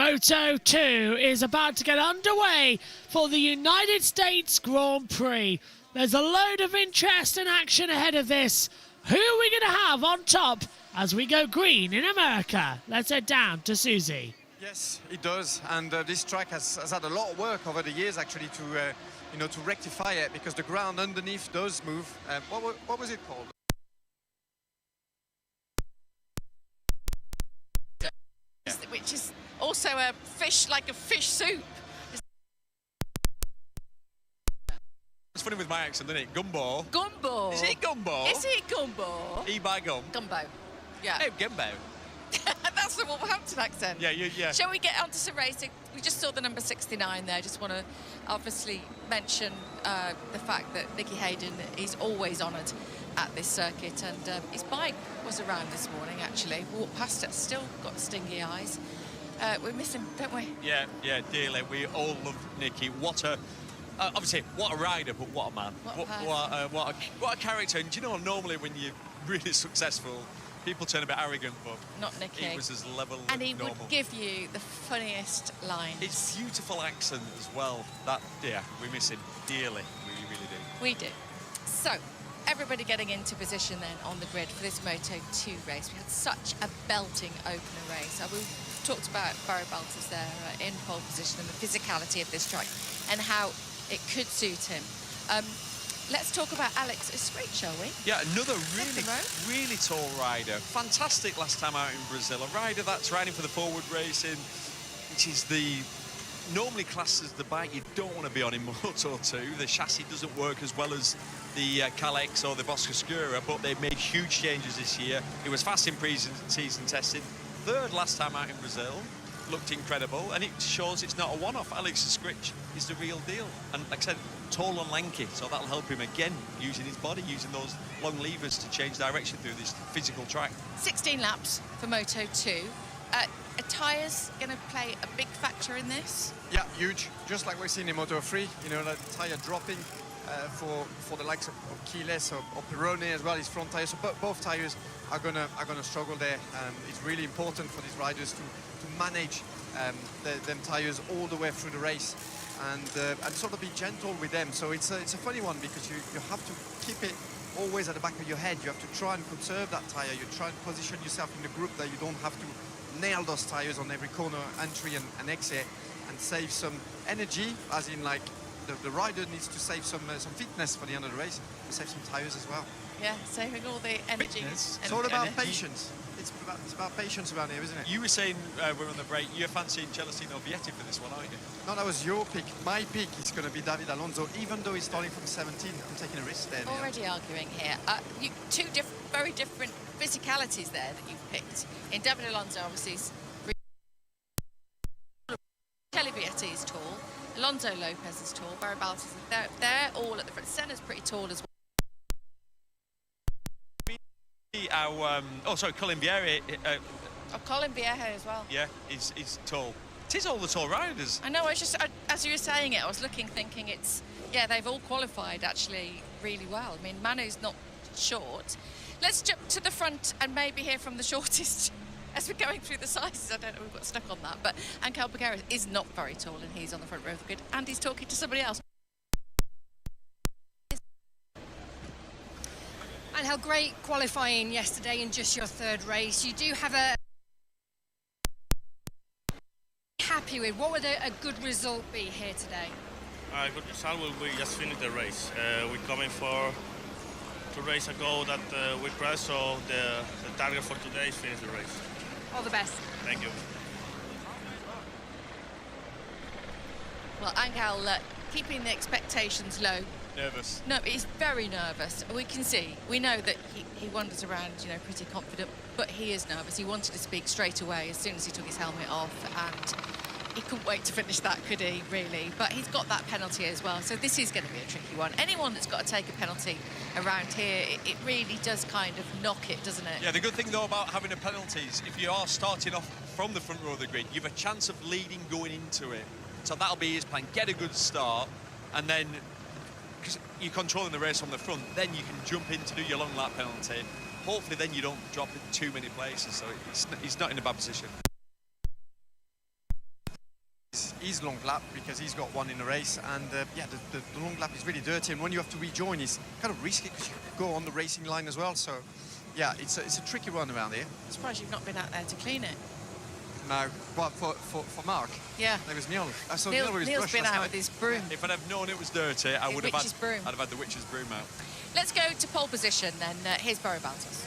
Moto2 is about to get underway for the United States Grand Prix. There's a load of interest and action ahead of this. Who are we going to have on top as we go green in America? Let's head down to Susie. Yes, it does, and this track has had a lot of work over the years actually to to rectify it, because the ground underneath does move. What was it called? Which is also a fish, like a fish soup. It's funny with my accent, isn't it? Gumbo. Gumbo. Is it gumbo? Is it gumbo? E by gum. Gumbo. Yeah. Hey, gumbo. That's the Wolverhampton accent. Yeah. Shall we get on to some racing? We just saw the number 69 there. Just want to obviously mention the fact that Nicky Hayden is always honoured at this circuit, and his bike was around this morning actually. Walked past it, still got stingy eyes. We miss him, don't we? Yeah, dearly. We all love Nicky. What a obviously what a rider, but what a man. What a character. And do you know, normally when you're really successful, people turn a bit arrogant, but not Nicky. He was as level and he normal. Would give you the funniest lines. His beautiful accent as well. We miss him dearly. We really do. We do. So, everybody getting into position then on the grid for this Moto2 race. We had such a belting opener race. We talked about Barry Baltus there in pole position and the physicality of this track and how it could suit him. Let's talk about Alex Escrit, shall we? Yeah, another really tall rider. Fantastic last time out in Brazil. A rider that's riding for the forward racing, which is normally classed as the bike you don't want to be on in Moto2. The chassis doesn't work as well as the Calex or the Boscoscura, but they've made huge changes this year. It was fast in pre-season testing. Third last time out in Brazil. Looked incredible, and it shows it's not a one-off. Alex Escrit is the real deal, and like I said, tall and lanky, so that'll help him again, using his body, using those long levers to change direction through this physical track. 16 laps for Moto2. Are tyres going to play a big factor in this? Yeah, huge. Just like we've seen in Moto3, the tyre dropping for the likes of Keyless or Pironi as well, his front tyres. So both tyres are gonna struggle there. It's really important for these riders to manage them tyres all the way through the race and sort of be gentle with them. So it's a funny one, because you have to keep it always at the back of your head. You have to try and conserve that tyre. You try and position yourself in the group that you don't have to nail those tyres on every corner, entry and exit, and save some energy, as in like the rider needs to save some fitness for the end of the race, and save some tyres as well. Yeah, saving all the energy. It's all about patience. It's about patience around here, isn't it? You were saying, we're on the break, you're fancying Celestino Vietti for this one, aren't you? No, that was your pick. My pick is going to be David Alonso, even though he's starting from 17. I'm taking a risk there. Already arguing here. Two very different physicalities there that you've picked. In David Alonso, obviously, Kelly Vietti is tall, Alonso Lopez is tall, Barry Baltus is they're all at the front. Senna's pretty tall as well. Colin Vieira. Colin Vieira as well. Yeah, he's tall. It is all the tall riders. I know, as you were saying it, I was thinking they've all qualified actually really well. I mean, Manu's not short. Let's jump to the front and maybe hear from the shortest as we're going through the sizes. I don't know, we've got stuck on that, but Angel Bugueras is not very tall, and he's on the front row of the grid, and he's talking to somebody else. And how great qualifying yesterday in just your third race. You do have a happy with. What would a good result be here today? A good result will be just finish the race. We're coming for 2 races ago that we crashed, so the target for today is finish the race. All the best. Thank you. Well, Angel keeping the expectations low. Nervous. No, he's very nervous. We know that he wanders around, pretty confident, but he is nervous. He wanted to speak straight away as soon as he took his helmet off, and he couldn't wait to finish that, could he, really? But he's got that penalty as well, so this is going to be a tricky one. Anyone that's got to take a penalty around here, it really does kind of knock it, doesn't it? Yeah, the good thing, though, about having a penalty is if you are starting off from the front row of the grid, you have a chance of leading going into it. So that'll be his plan. Get a good start, and then, because you're controlling the race on the front, then you can jump in to do your long lap penalty. Hopefully then you don't drop in too many places, so he's not in a bad position. his long lap because he's got one in the race, and yeah, the long lap is really dirty, and when you have to rejoin, it's kind of risky because you could go on the racing line as well. So yeah, it's a tricky one around here. I'm surprised you've not been out there to clean it. No, but for Mark, yeah, there was Neil. I saw Neil's been out night. with his broom. If I'd have known it was dirty, I'd have had the witch's broom out. Let's go to pole position then. Here's Barry Baltus.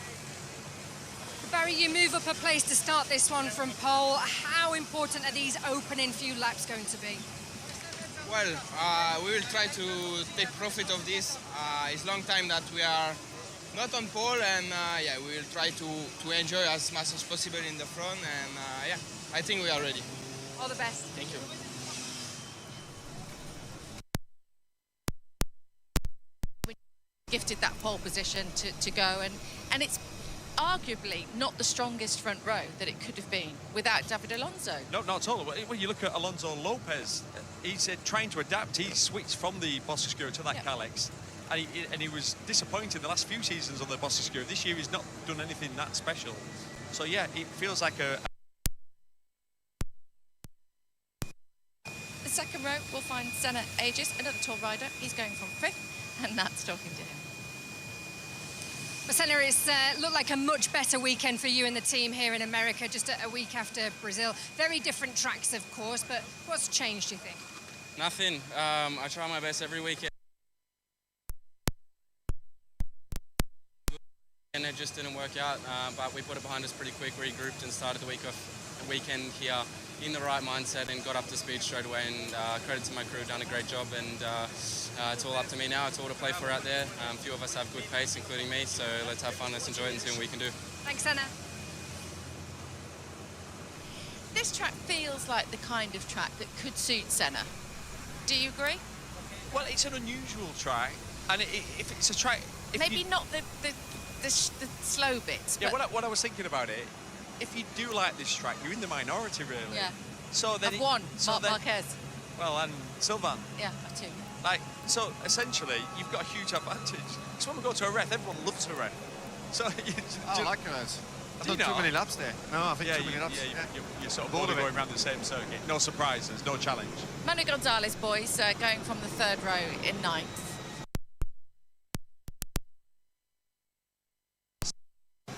Barry, you move up a place to start this one from pole. How important are these opening few laps going to be? Well, we will try to take profit of this. It's a long time that we are not on pole, and yeah, we will try to enjoy as much as possible in the front, and yeah, I think we are ready. All the best. Thank you. We gifted that pole position to go, and it's arguably not the strongest front row that it could have been without David Alonso. No, not at all. When you look at Alonso Lopez, he's trying to adapt. He switched from the Bosco to that Kalex, and he was disappointed the last few seasons on the Bosco. This year he's not done anything that special. So yeah, it feels like a... The second row will find Senna Aegis, another tall rider. He's going from fifth, and that's talking to him. Well, Senna, it's looked like a much better weekend for you and the team here in America, just a week after Brazil. Very different tracks, of course, but what's changed, do you think? Nothing. I try my best every weekend. And it just didn't work out, but we put it behind us pretty quick, regrouped, and started the weekend here in the right mindset and got up to speed straight away. And credit to my crew, done a great job, and it's all up to me now. It's all to play for out there. A few of us have good pace, including me, so let's have fun, let's enjoy it and see what we can do. Thanks, Senna. This track feels like the kind of track that could suit Senna. Do you agree? Well, it's an unusual track, and if it's a track... Maybe not the slow bits. Yeah, but what I was thinking about it, if you do like this track, you're in the minority, really. Yeah. So then I've won, Marquez. Well, and Sylvain. Yeah, I too. Like, so essentially, you've got a huge advantage. So when we go to a ref, everyone loves a ref. So I like Perez. I've done too many laps there. No, I think too many laps. You're sort of bored of going around the same circuit. No surprises, no challenge. Manu Gonzalez, boys, going from the third row in ninth.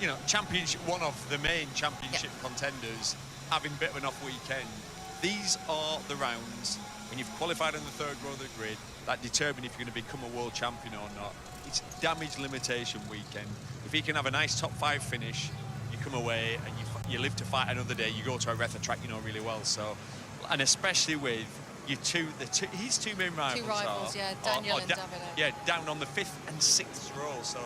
You know, championship, one of the main championship contenders, having a bit of an off weekend. These are the rounds, when you've qualified on the third row of the grid, that determine if you're going to become a world champion or not. It's damage limitation weekend. If you can have a nice top 5 finish, you come away and you live to fight another day. You go to a Retha track you know really well. So, and especially with your his two main rivals. Two rivals, yeah, Daniel and Davide. Yeah, down on the 5th and 6th row. So,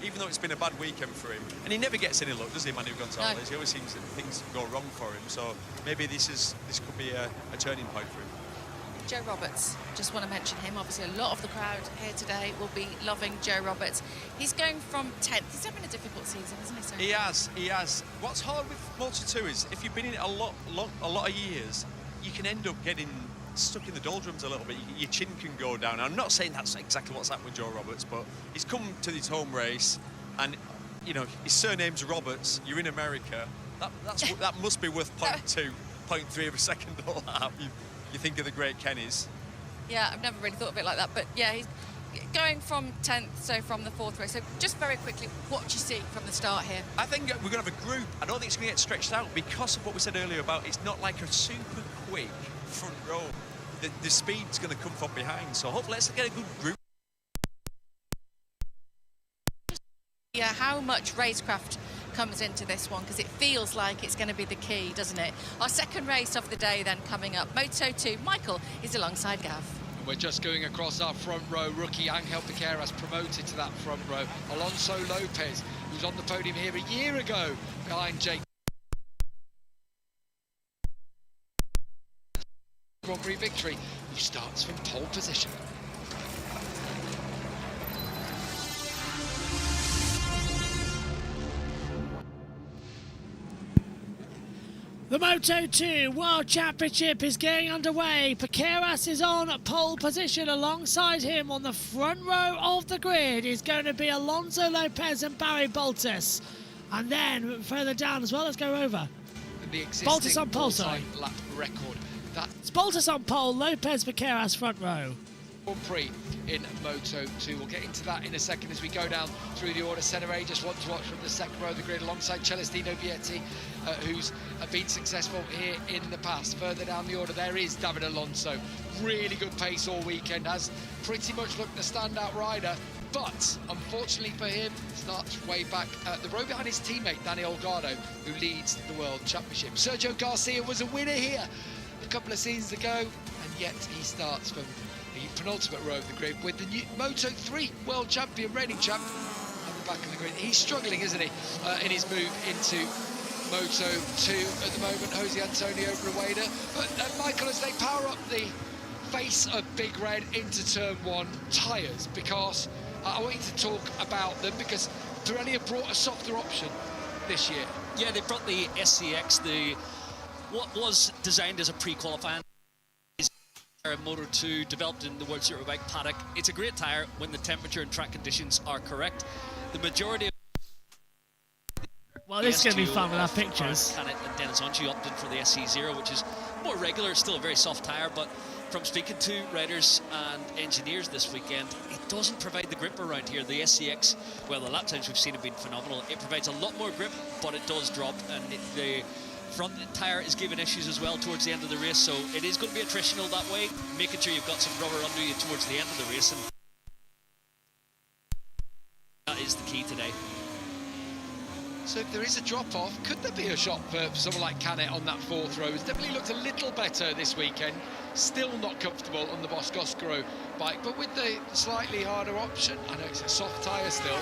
even though it's been a bad weekend for him, and he never gets any luck, does he, Manu Gonzalez? No. He always seems that things go wrong for him. So maybe this could be a turning point for him. Joe Roberts, just want to mention him. Obviously, a lot of the crowd here today will be loving Joe Roberts. He's going from 10th. He's having a difficult season, isn't he, sir? He has. What's hard with Moto2 is if you've been in it a lot of years, you can end up getting stuck in the doldrums a little bit. Your chin can go down. I'm not saying that's exactly what's happened with Joe Roberts, but he's come to his home race, and you know his surname's Roberts. You're in America. That must be worth 0.2, 0.3 of a second all lap. You think of the great Kennys. Yeah, I've never really thought of it like that, but yeah, he's going from 10th, so from the 4th race. So just very quickly, what do you see from the start here? I think we're going to have a group. I don't think it's going to get stretched out because of what we said earlier about it's not like a super quick front row. The speed's going to come from behind, so hopefully let's get a good group. Yeah, how much racecraft comes into this one, because it feels like it's going to be the key, doesn't it? Our second race of the day then coming up. Moto2, Michael is alongside Gav. We're just going across our front row. Rookie Angel Piqueras promoted to that front row. Alonso Lopez, who's on the podium here a year ago, behind Jake. Grand Prix victory, who starts from pole position. The Moto2 World Championship is getting underway. Piqueras is on pole position. Alongside him on the front row of the grid is going to be Alonso Lopez and Barry Baltus. And then further down as well, let's go over. The Baltus existing on pole, sorry. lap record that Bottas on pole, Lopez Vaqueras front row. Prix in Moto2. We'll get into that in a second as we go down through the order. Centre A just want to watch from the second row of the grid alongside Celestino Vietti, who's been successful here in the past. Further down the order there is David Alonso. Really good pace all weekend, has pretty much looked the standout rider, but unfortunately for him, starts way back the row behind his teammate Dani Olgado, who leads the World Championship. Sergio Garcia was a winner here a couple of seasons ago, and yet he starts from the penultimate row of the grid with the new Moto3 World Champion, reigning champ, at the back of the grid. He's struggling, isn't he, in his move into Moto2 at the moment, Jose Antonio Rueda. But Michael, as they power up the face of Big Red into Turn 1 tyres, because I want you to talk about them, because Pirelli have brought a softer option this year. Yeah, they brought the SCX, what was designed as a pre-qualifying Moto2, developed in the World Superbike paddock. It's a great tyre when the temperature and track conditions are correct. The majority of well, this is going to be fun with our pictures. Canet and Dennis Onchi opted for the SC0, which is more regular, still a very soft tyre, but from speaking to riders and engineers this weekend, it doesn't provide the grip around here. The SCX, well, the lap times we've seen have been phenomenal. It provides a lot more grip, but it does drop, and the front tyre is giving issues as well towards the end of the race, so it is going to be attritional that way, making sure you've got some rubber under you towards the end of the race, and that is the key today. So if there is a drop-off, could there be a shot for someone like Canet on that fourth row? It's definitely looked a little better this weekend. Still not comfortable on the Boscoscaro bike, but with the slightly harder option, I know it's a soft tyre still.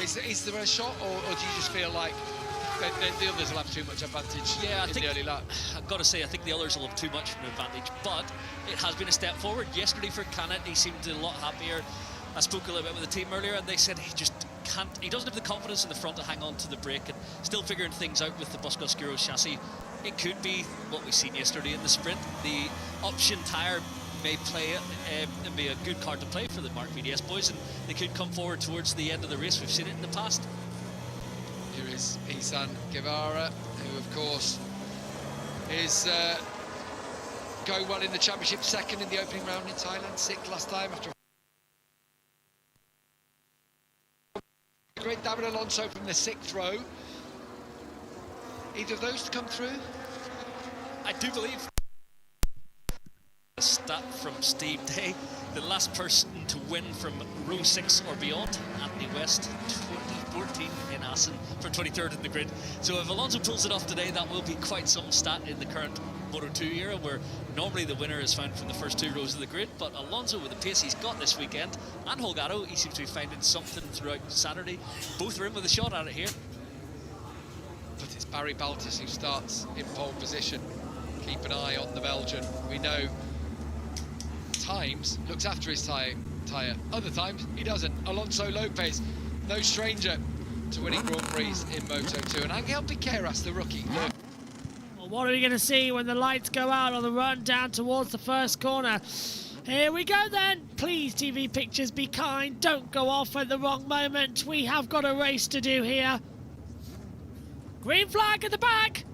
Is there a shot, or do you just feel like the others will have too much advantage in the early lap? I've got to say, I think the others will have too much of an advantage, but it has been a step forward. Yesterday for Canet, he seemed a lot happier. I spoke a little bit with the team earlier, and they said he just can't, he doesn't have the confidence in the front to hang on to the brake, and still figuring things out with the Boscoscuro chassis. It could be what we've seen yesterday in the sprint. The option tyre may play and be a good card to play for the Mark VDS boys, and they could come forward towards the end of the race. We've seen it in the past. Here is Isan Guevara, who of course is going well in the championship, second in the opening round in Thailand, sixth last time after a great David Alonso from the sixth row. Either of those to come through? I do believe. A stat from Steve Day, the last person to win from row 6 or beyond, Anthony West, 2014 in Assen, for 23rd in the grid. So if Alonso pulls it off today, that will be quite some stat in the current Moto2 era, where normally the winner is found from the first 2 rows of the grid. But Alonso, with the pace he's got this weekend, and Holgado, he seems to be finding something throughout Saturday. Both are in with a shot at it here. But it's Barry Baltus who starts in pole position. Keep an eye on the Belgian. We know times looks after his tyre. Other times he doesn't. Alonso Lopez, no stranger to winning Grand Prix in Moto2. And Angel Piqueras, the rookie. Look. Well, what are we going to see when the lights go out on the run down towards the first corner? Here we go then. Please, TV pictures, be kind. Don't go off at the wrong moment. We have got a race to do here. Green flag at the back.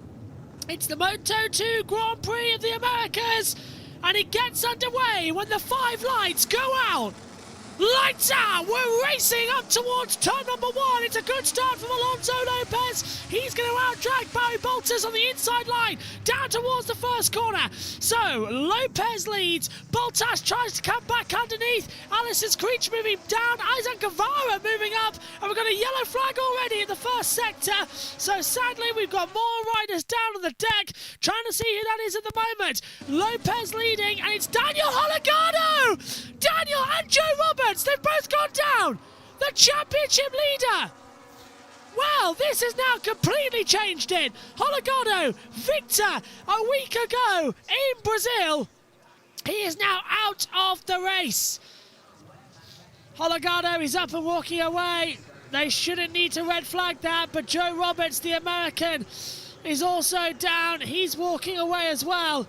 It's the Moto2 Grand Prix of the Americas. And it gets underway when the 5 lights go out. Lights out! We're racing up towards turn number 1. It's a good start from Alonso Lopez. He's going to outdrag Barry Baltus on the inside line, down towards the first corner. So, Lopez leads. Baltus tries to come back underneath. Alison's Creech moving down. Isan Guevara moving up. And we've got a yellow flag already in the first sector. So, sadly, we've got more riders down on the deck, trying to see who that is at the moment. Lopez leading, and it's Daniel Holgado! Daniel and Joe Roberts, they've both gone down. The championship leader. Well, this has now completely changed it. Holgado, Victor, a week ago in Brazil. He is now out of the race. Holgado is up and walking away. They shouldn't need to red flag that, but Joe Roberts, the American, is also down. He's walking away as well.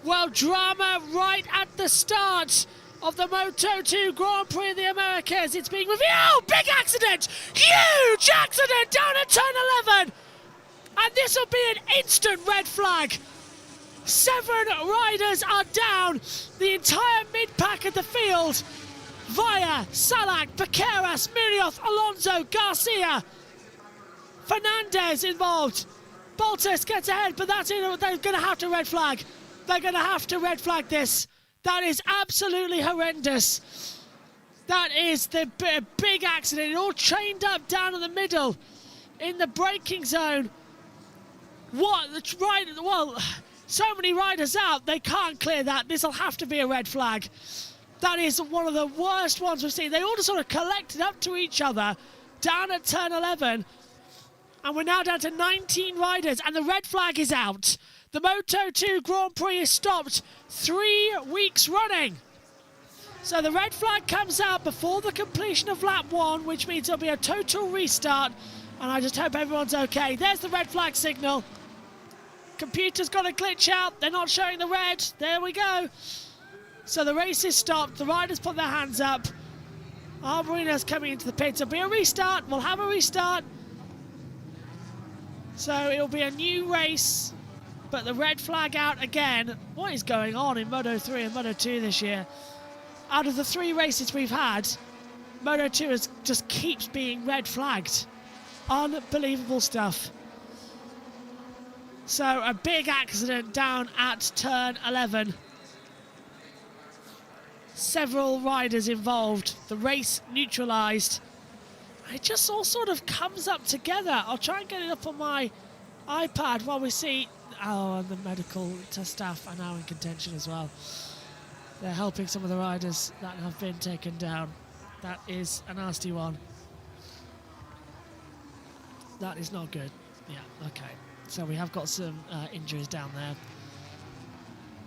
Well, drama right at the start of the Moto2 Grand Prix of the Americas. It's being revealed. Big accident! Huge accident down at turn 11! And this will be an instant red flag. 7 riders are down. The entire mid-pack of the field. Via, Salak, Piqueras, Munoz, Alonso, Garcia. Fernandez involved. Baltas gets ahead, but that's it. They're going to have to red flag. They're going to have to red flag this. That is absolutely horrendous. That is the big accident. It all chained up down in the middle in the braking zone. What? Well, so many riders out. They can't clear that. This will have to be a red flag. That is one of the worst ones we've seen. They all just sort of collected up to each other down at turn 11. And we're now down to 19 riders, and the red flag is out. The Moto2 Grand Prix is stopped 3 weeks running. So the red flag comes out before the completion of lap 1, which means there'll be a total restart. And I just hope everyone's okay. There's the red flag signal. Computer's got a glitch out. They're not showing the red. There we go. So the race is stopped. The riders put their hands up. Arborino's coming into the pits. There'll be a restart. We'll have a restart. So it'll be a new race. But the red flag out again. What is going on in Moto3 and Moto2 this year? Out of the 3 races we've had, Moto2 just keeps being red flagged. Unbelievable stuff. So a big accident down at turn 11. Several riders involved. The race neutralised. It just all sort of comes up together. I'll try and get it up on my iPad while we see... Oh, and the medical staff are now in contention as well. They're helping some of the riders that have been taken down. That is a nasty one. That is not good. Yeah, okay. So we have got some injuries down there.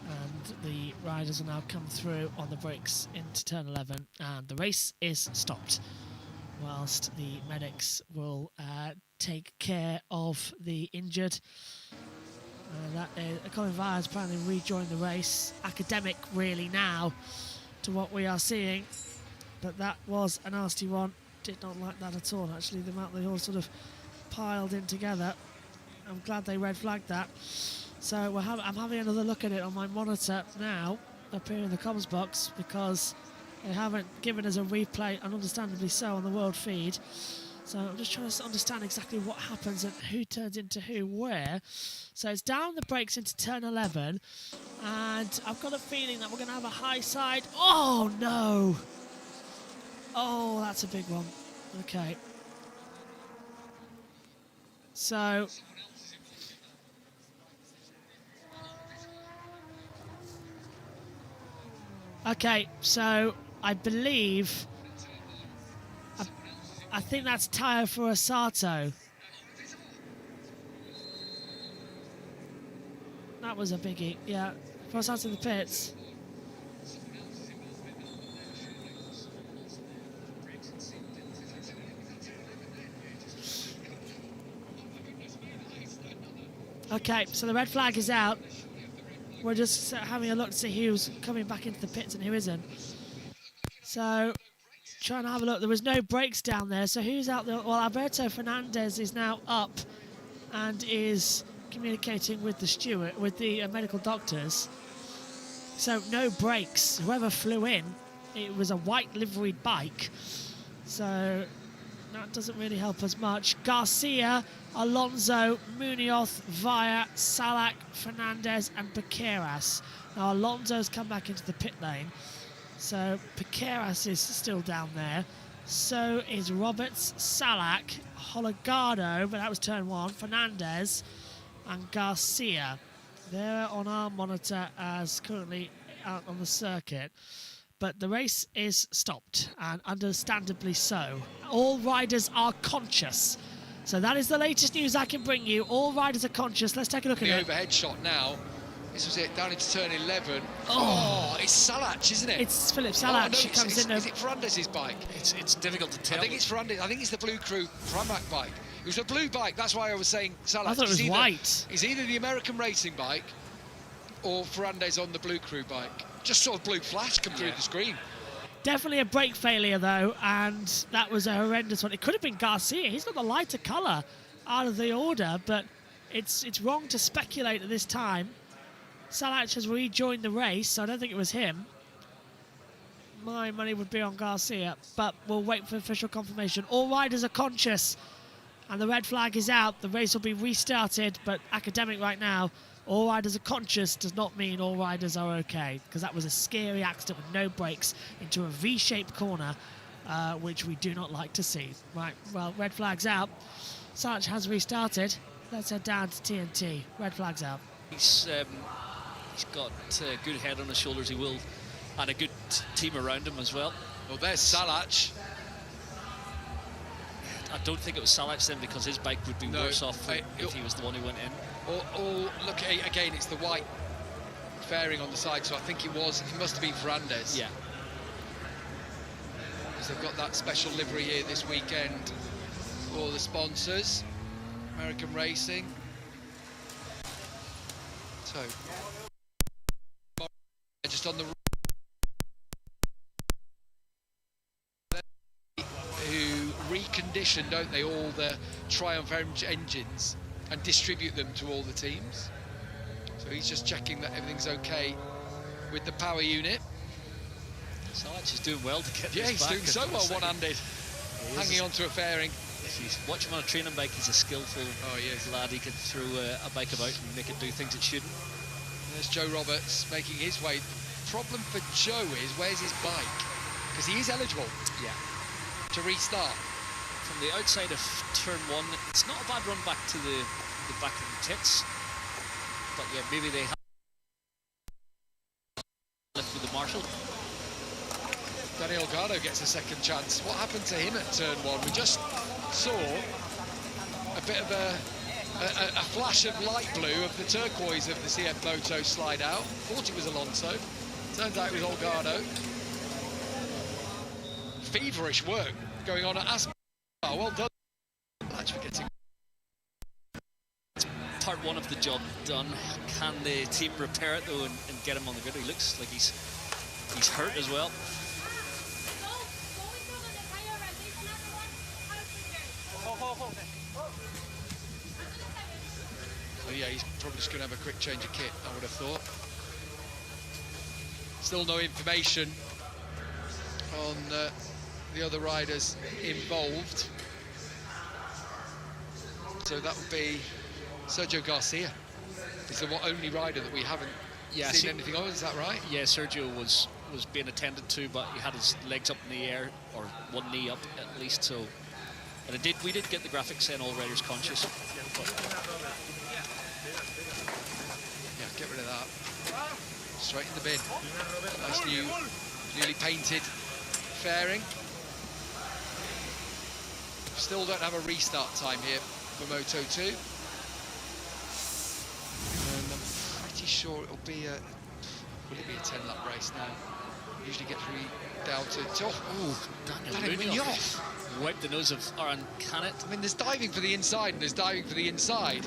And the riders will now come through on the brakes into turn 11. And the race is stopped. Whilst the medics will take care of the injured. Colin Vire has apparently rejoined the race. Academic really now to what we are seeing. But that was a nasty one. Did not like that at all, actually. The amount they all sort of piled in together. I'm glad they red flagged that. So I'm having another look at it on my monitor now, up here in the comms box, because they haven't given us a replay, and understandably so, on the world feed. So I'm just trying to understand exactly what happens and who turns into who where. So it's down the brakes into turn 11, and I've got a feeling that we're going to have a high side. Oh, no! Oh, that's a big one. Okay. So... Okay, so I believe... I think that's tyre for Asato. That was a biggie, yeah. For Asato in the pits. Okay, so the red flag is out. We're just having a look to see who's coming back into the pits and who isn't. So... trying to have a look. There was no brakes down there, so who's out there? Well, Alberto Fernandez is now up and is communicating with the steward, with the medical doctors. So no brakes. Whoever flew in, it was a white liveried bike. So that doesn't really help us much. Garcia, Alonso, Munoz, Vire, Salak, Fernandez and Piqueras. Now Alonso's come back into the pit lane. So Piqueras is still down there. So is Roberts, Salak, Holgado, but that was turn 1, Fernandez and Garcia. They're on our monitor as currently out on the circuit. But the race is stopped, and understandably so. All riders are conscious. So that is the latest news I can bring you. All riders are conscious. Let's take a look at it. The overhead shot now. This was it, down into turn 11. Oh, it's Salach, isn't it? It's Philip Salach. Oh, no, She comes in. Is it Ferrandez's bike? It's difficult to tell. I think it's Ferrandez. I think it's the Blue Crew Pramac bike. It was a blue bike. That's why I was saying Salach. I thought it was white. It's either the American racing bike or Ferrandez on the Blue Crew bike. Just sort of blue flash come through the screen. Definitely a brake failure, though, and that was a horrendous one. It could have been Garcia. He's got the lighter colour out of the order, but it's wrong to speculate at this time. Salach has rejoined the race, so I don't think it was him. My money would be on Garcia, but we'll wait for official confirmation. All riders are conscious, and the red flag is out. The race will be restarted, but academic right now. All riders are conscious does not mean all riders are okay, because that was a scary accident with no brakes into a V-shaped corner, which we do not like to see. Right, well, red flag's out. Salach has restarted. Let's head down to TNT. Red flag's out. He's got a good head on his shoulders, he will, and a good team around him as well. Well, there's Salach. I don't think it was Salach then, because his bike would be worse off if he was the one who went in. Or look, again, it's the white fairing on the side, so I think it must have been Ferrandez. Yeah. Because they've got that special livery here this weekend for the sponsors. American Racing. So, just on the who recondition, don't they, all the Triumph engines and distribute them to all the teams. So he's just checking that everything's okay with the power unit. Salach is doing well to get yeah, this he's back. doing so well one-handed, hanging onto a fairing. If you watch him on a training bike, he's a skillful lad. He can throw a bike about and make it do things it shouldn't. There's Joe Roberts making his way. Problem for Joe is, where's his bike? Because he is eligible to restart. From the outside of turn 1, it's not a bad run back to the back of the pits. But yeah, maybe they have left with the marshal. Danny Holgado gets a second chance. What happened to him at turn 1? We just saw a bit of a flash of light blue of the turquoise of the CF Moto slide out. Thought it was Alonso. Turns out it was Holgado. Feverish work going on at Aspen. Oh, well done. Actually getting part 1 of the job done. Can the team repair it though and get him on the grid? He looks like he's hurt as well. So yeah, he's probably just going to have a quick change of kit, I would have thought. Still no information on the other riders involved. So that would be Sergio Garcia. Is the only rider that we haven't seen anything of, is that right? Yeah, Sergio was being attended to, but he had his legs up in the air, or one knee up at least, so... And we did get the graphics saying all riders conscious. But... Yeah, get rid of that. Straight in the bin. Nice newly painted fairing. Still don't have a restart time here for Moto2. And I'm pretty sure it'll be will it be a 10-lap race now? Usually gets down to... Daniel Munoz. Wipe the nose of Aaron Canet. I mean, there's diving for the inside and there's diving for the inside.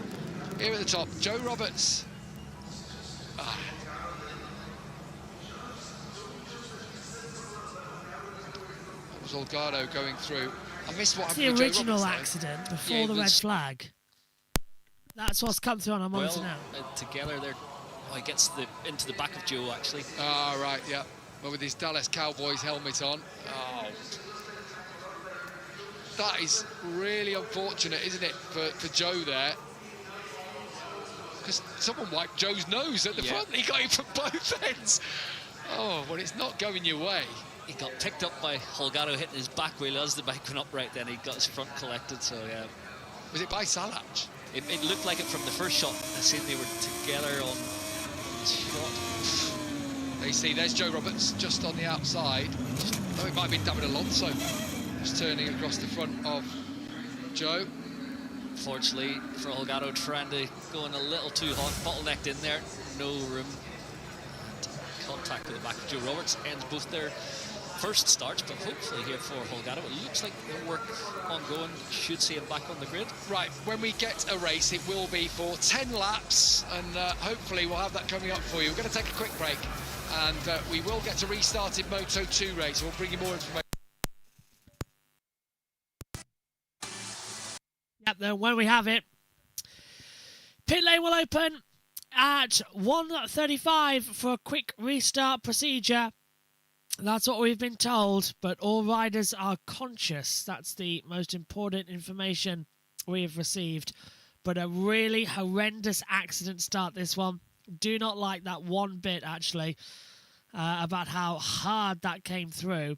Here at the top, Joe Roberts. That was Holgado going through. I missed what happened the with Joe original Roberts, accident before the red flag. That's what's come through on our monitor now. Together there. Oh, he gets into the back of Joe, actually. Ah, right, yeah. Well, with his Dallas Cowboys helmet on. Oh. That is really unfortunate, isn't it, for Joe there? Because someone wiped Joe's nose at the front. He got it from both ends. Oh, well, it's not going your way. He got picked up by Holgado hitting his back wheel as the bike went up right then. He got his front collected, so yeah. Was it by Salach? It looked like it from the first shot. I seen they were together on the shot. There you see, there's Joe Roberts just on the outside. Oh, it might have been David Alonso. Just turning across the front of Joe. Fortunately for Holgado, trying to go in a little too hot, bottlenecked in there, no room. And contact with the back of Joe Roberts ends both their first starts, but hopefully here for Holgado, it looks like their work ongoing. Should see him back on the grid. Right, when we get a race, it will be for 10 laps, and hopefully we'll have that coming up for you. We're going to take a quick break, and we will get to restarted Moto2 race. We'll bring you more information. Yep, then when we have it, pit lane will open at 1:35 for a quick restart procedure. That's what we've been told, but all riders are conscious. That's the most important information we have received. But a really horrendous accident start, this one. Do not like that one bit, actually, about how hard that came through.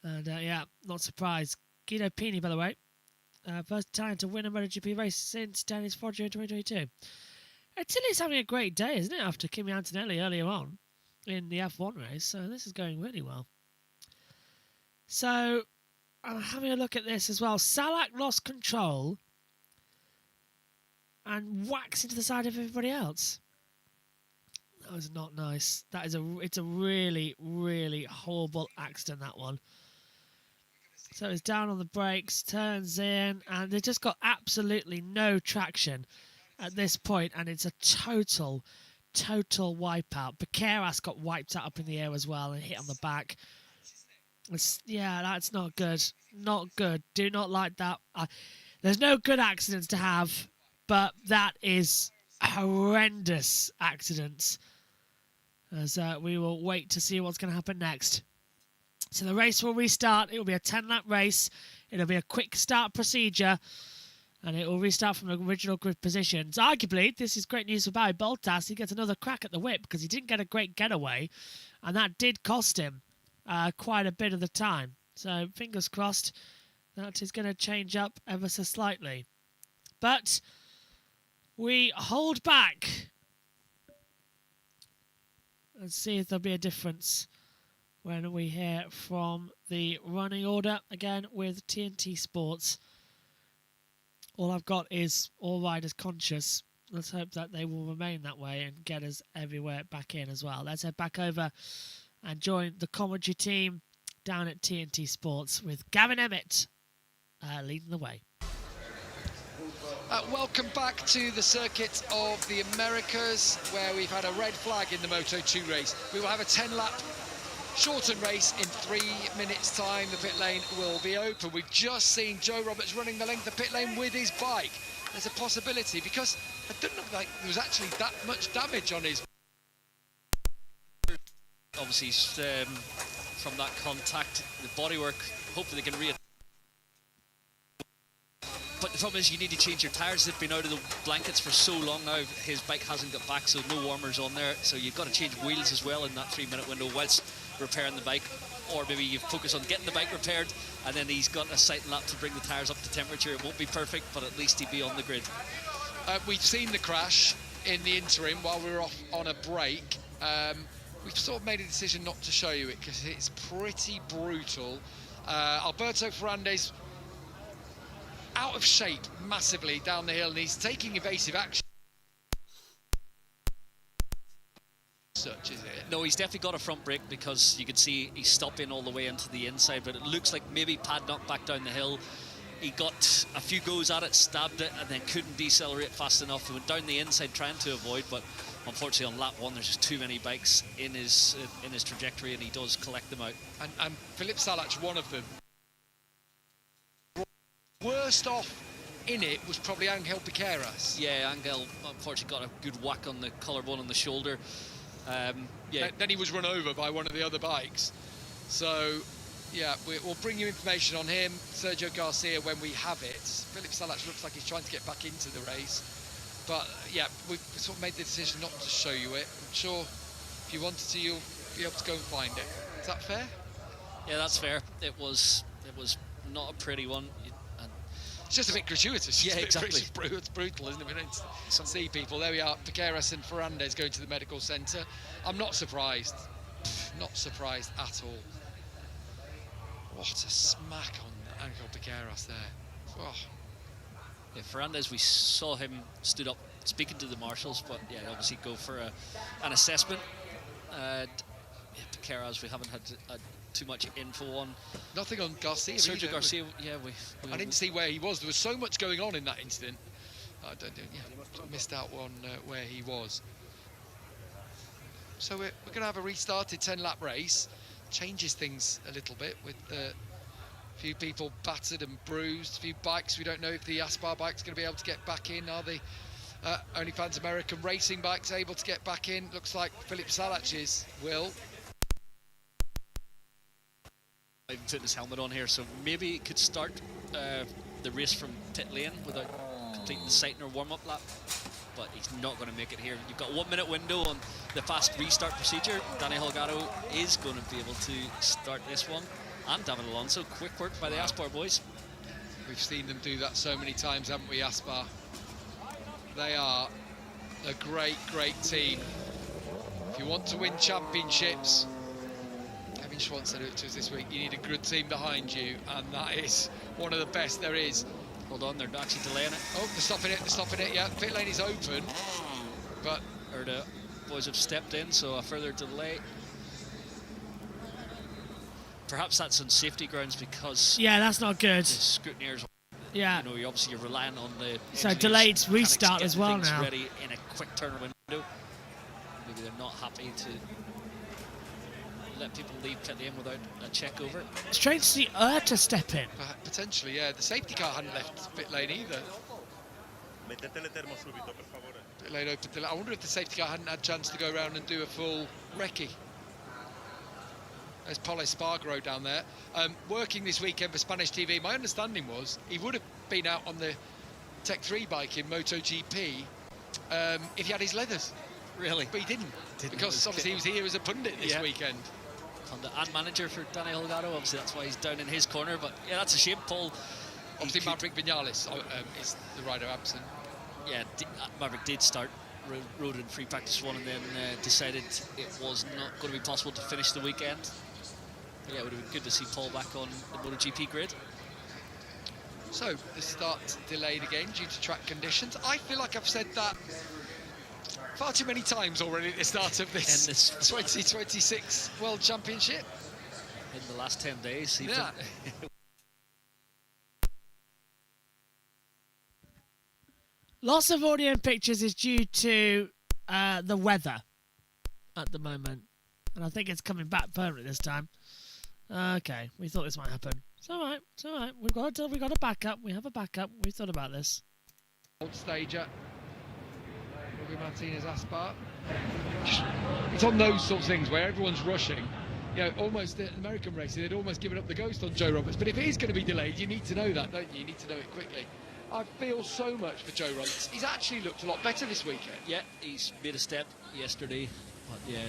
And, yeah, not surprised. Guido Pini, by the way. First Italian to win a MotoGP race since Dennis Foggia in 2022. Italy's having a great day, isn't it, after Kimi Antonelli earlier on in the F1 race, so this is going really well. So, I'm having a look at this as well. Salak lost control and whacks into the side of everybody else. That was not nice. It's a really, really horrible accident, that one. So it's down on the brakes, turns in, and they just got absolutely no traction at this point, and it's a total wipeout. Bequeras got wiped out up in the air as well and hit on the back. Yeah, that's not good. Not good. Do not like that. There's no good accidents to have, but that is horrendous accidents. As we will wait to see what's going to happen next. So the race will restart. It will be a 10-lap race. It'll be a quick start procedure. And it will restart from the original grid positions. Arguably, this is great news for Barry Bottas. He gets another crack at the whip because he didn't get a great getaway. And that did cost him quite a bit of the time. So fingers crossed that is going to change up ever so slightly. But we hold back and see if there'll be a difference when we hear from the running order again with TNT Sports. All I've got is all riders conscious. Let's hope that they will remain that way and get us everywhere back in as well. Let's head back over and join the commentary team down at TNT Sports with Gavin Emmett leading the way. Welcome back to the circuit of the Americas, where we've had a red flag in the Moto2 race. We will have a 10-lap shortened race in 3 minutes' time. The pit lane will be open. We've just seen Joe Roberts running the length of the pit lane with his bike. There's a possibility, because it didn't look like there was actually that much damage on his. Obviously, from that contact, the bodywork, hopefully they can But the problem is you need to change your tyres. They've been out of the blankets for so long now. His bike hasn't got back, so no warmers on there. So you've got to change wheels as well in that 3-minute window whilst repairing the bike. Or maybe you focus on getting the bike repaired, and then he's got a sight lap to bring the tyres up to temperature. It won't be perfect, but at least he'll be on the grid. We've seen the crash in the interim while we were off on a break. We've sort of made a decision not to show you it because it's pretty brutal. Alberto Ferrandis out of shape massively down the hill, and he's taking evasive action. Such is it? No, he's definitely got a front brake, because you can see he's stopping all the way into the inside, but it looks like maybe Pad knocked back down the hill. He got a few goes at it, stabbed it, and then couldn't decelerate fast enough. He went down the inside trying to avoid, but unfortunately on lap 1 there's just too many bikes in his trajectory, and he does collect them out. And Philippe Salac, one of them. Worst off in it was probably Angel Piqueras. Yeah, Angel unfortunately got a good whack on the collarbone on the shoulder. Yeah. Then he was run over by one of the other bikes. So, yeah, we'll bring you information on him, Sergio Garcia, when we have it. Philippe Salac looks like he's trying to get back into the race. But, yeah, we sort of made the decision not to show you it. I'm sure if you wanted to, you'll be able to go and find it. Is that fair? Yeah, that's fair. It was not a pretty one. It's just a bit gratuitous. Yeah, exactly. It's brutal, isn't it? We don't see people. There we are, Piqueras and Ferrandis going to the medical centre. I'm not surprised. Not surprised at all. What a smack on Angel Piqueras there. Oh. Yeah, Ferrandis, we saw him stood up speaking to the marshals, but yeah, obviously go for an assessment. Piqueras, we haven't had too much info on. Nothing on Garcia. Sergio Garcia, yeah, I didn't see where he was. There was so much going on in that incident. I missed out on where he was. So we're going to have a restarted 10-lap race. Changes things a little bit with a few people battered and bruised, a few bikes. We don't know if the Aspar bike's going to be able to get back in. Are they OnlyFans American Racing Bikes able to get back in. Looks like Philip Salach's will. Even putting his helmet on here, so maybe he could start the race from pit lane without completing the sighting or warm-up lap, but he's not going to make it here. You've got a 1 minute window on the fast restart procedure. Danny Holgado is going to be able to start this one, and David Alonso. Quick work by the Aspar boys. We've seen them do that so many times, haven't we, Aspar? They are a great, great team. If you want to win championships, Kevin Schwantz said it to us this week, you need a good team behind you, and that is one of the best there is. Hold on, they're actually delaying it. Oh, they're stopping it, yeah. Pit lane is open, but... Or the boys have stepped in, so a further delay. Perhaps that's on safety grounds because... Yeah, that's not good. The scrutineers... Yeah. You know, you're relying on the... So delayed restart as well now. Ready in a quick turn window. Maybe they're not happy to let people leave pit lane without a check over. Strange to see to step in. Potentially, yeah. The safety car hadn't left pit lane either. Pit lane open. I wonder if the safety car hadn't had a chance to go around and do a full recce. There's Pole Espargaro down there. Working this weekend for Spanish TV, my understanding was he would have been out on the Tech 3 bike in MotoGP if he had his leathers. Really? But he didn't because obviously he was here as a pundit this weekend. And manager for Danny Holgado, obviously that's why he's down in his corner, but yeah, that's a shame, Paul. Obviously Maverick Vinales is the rider absent. Yeah, Maverick did start, rode in free practice 1 and then decided it was not going to be possible to finish the weekend. But yeah, it would have been good to see Paul back on the MotoGP grid. So, the start delayed again due to track conditions. I feel like I've said that far too many times already at the start of this 2026 World Championship. In the last 10 days. Yeah. Loss of audio and pictures is due to the weather at the moment. And I think it's coming back permanently this time. Okay, we thought this might happen. It's all right, it's all right. We've got a backup. We have a backup. We thought about this. Old stager. Martinez Aspar. It's on those sort of things where everyone's rushing. You know, almost the American racing, they'd almost given up the ghost on Joe Roberts. But if it is going to be delayed, you need to know that, don't you? You need to know it quickly. I feel so much for Joe Roberts. He's actually looked a lot better this weekend. Yeah, he's made a step yesterday. But yeah,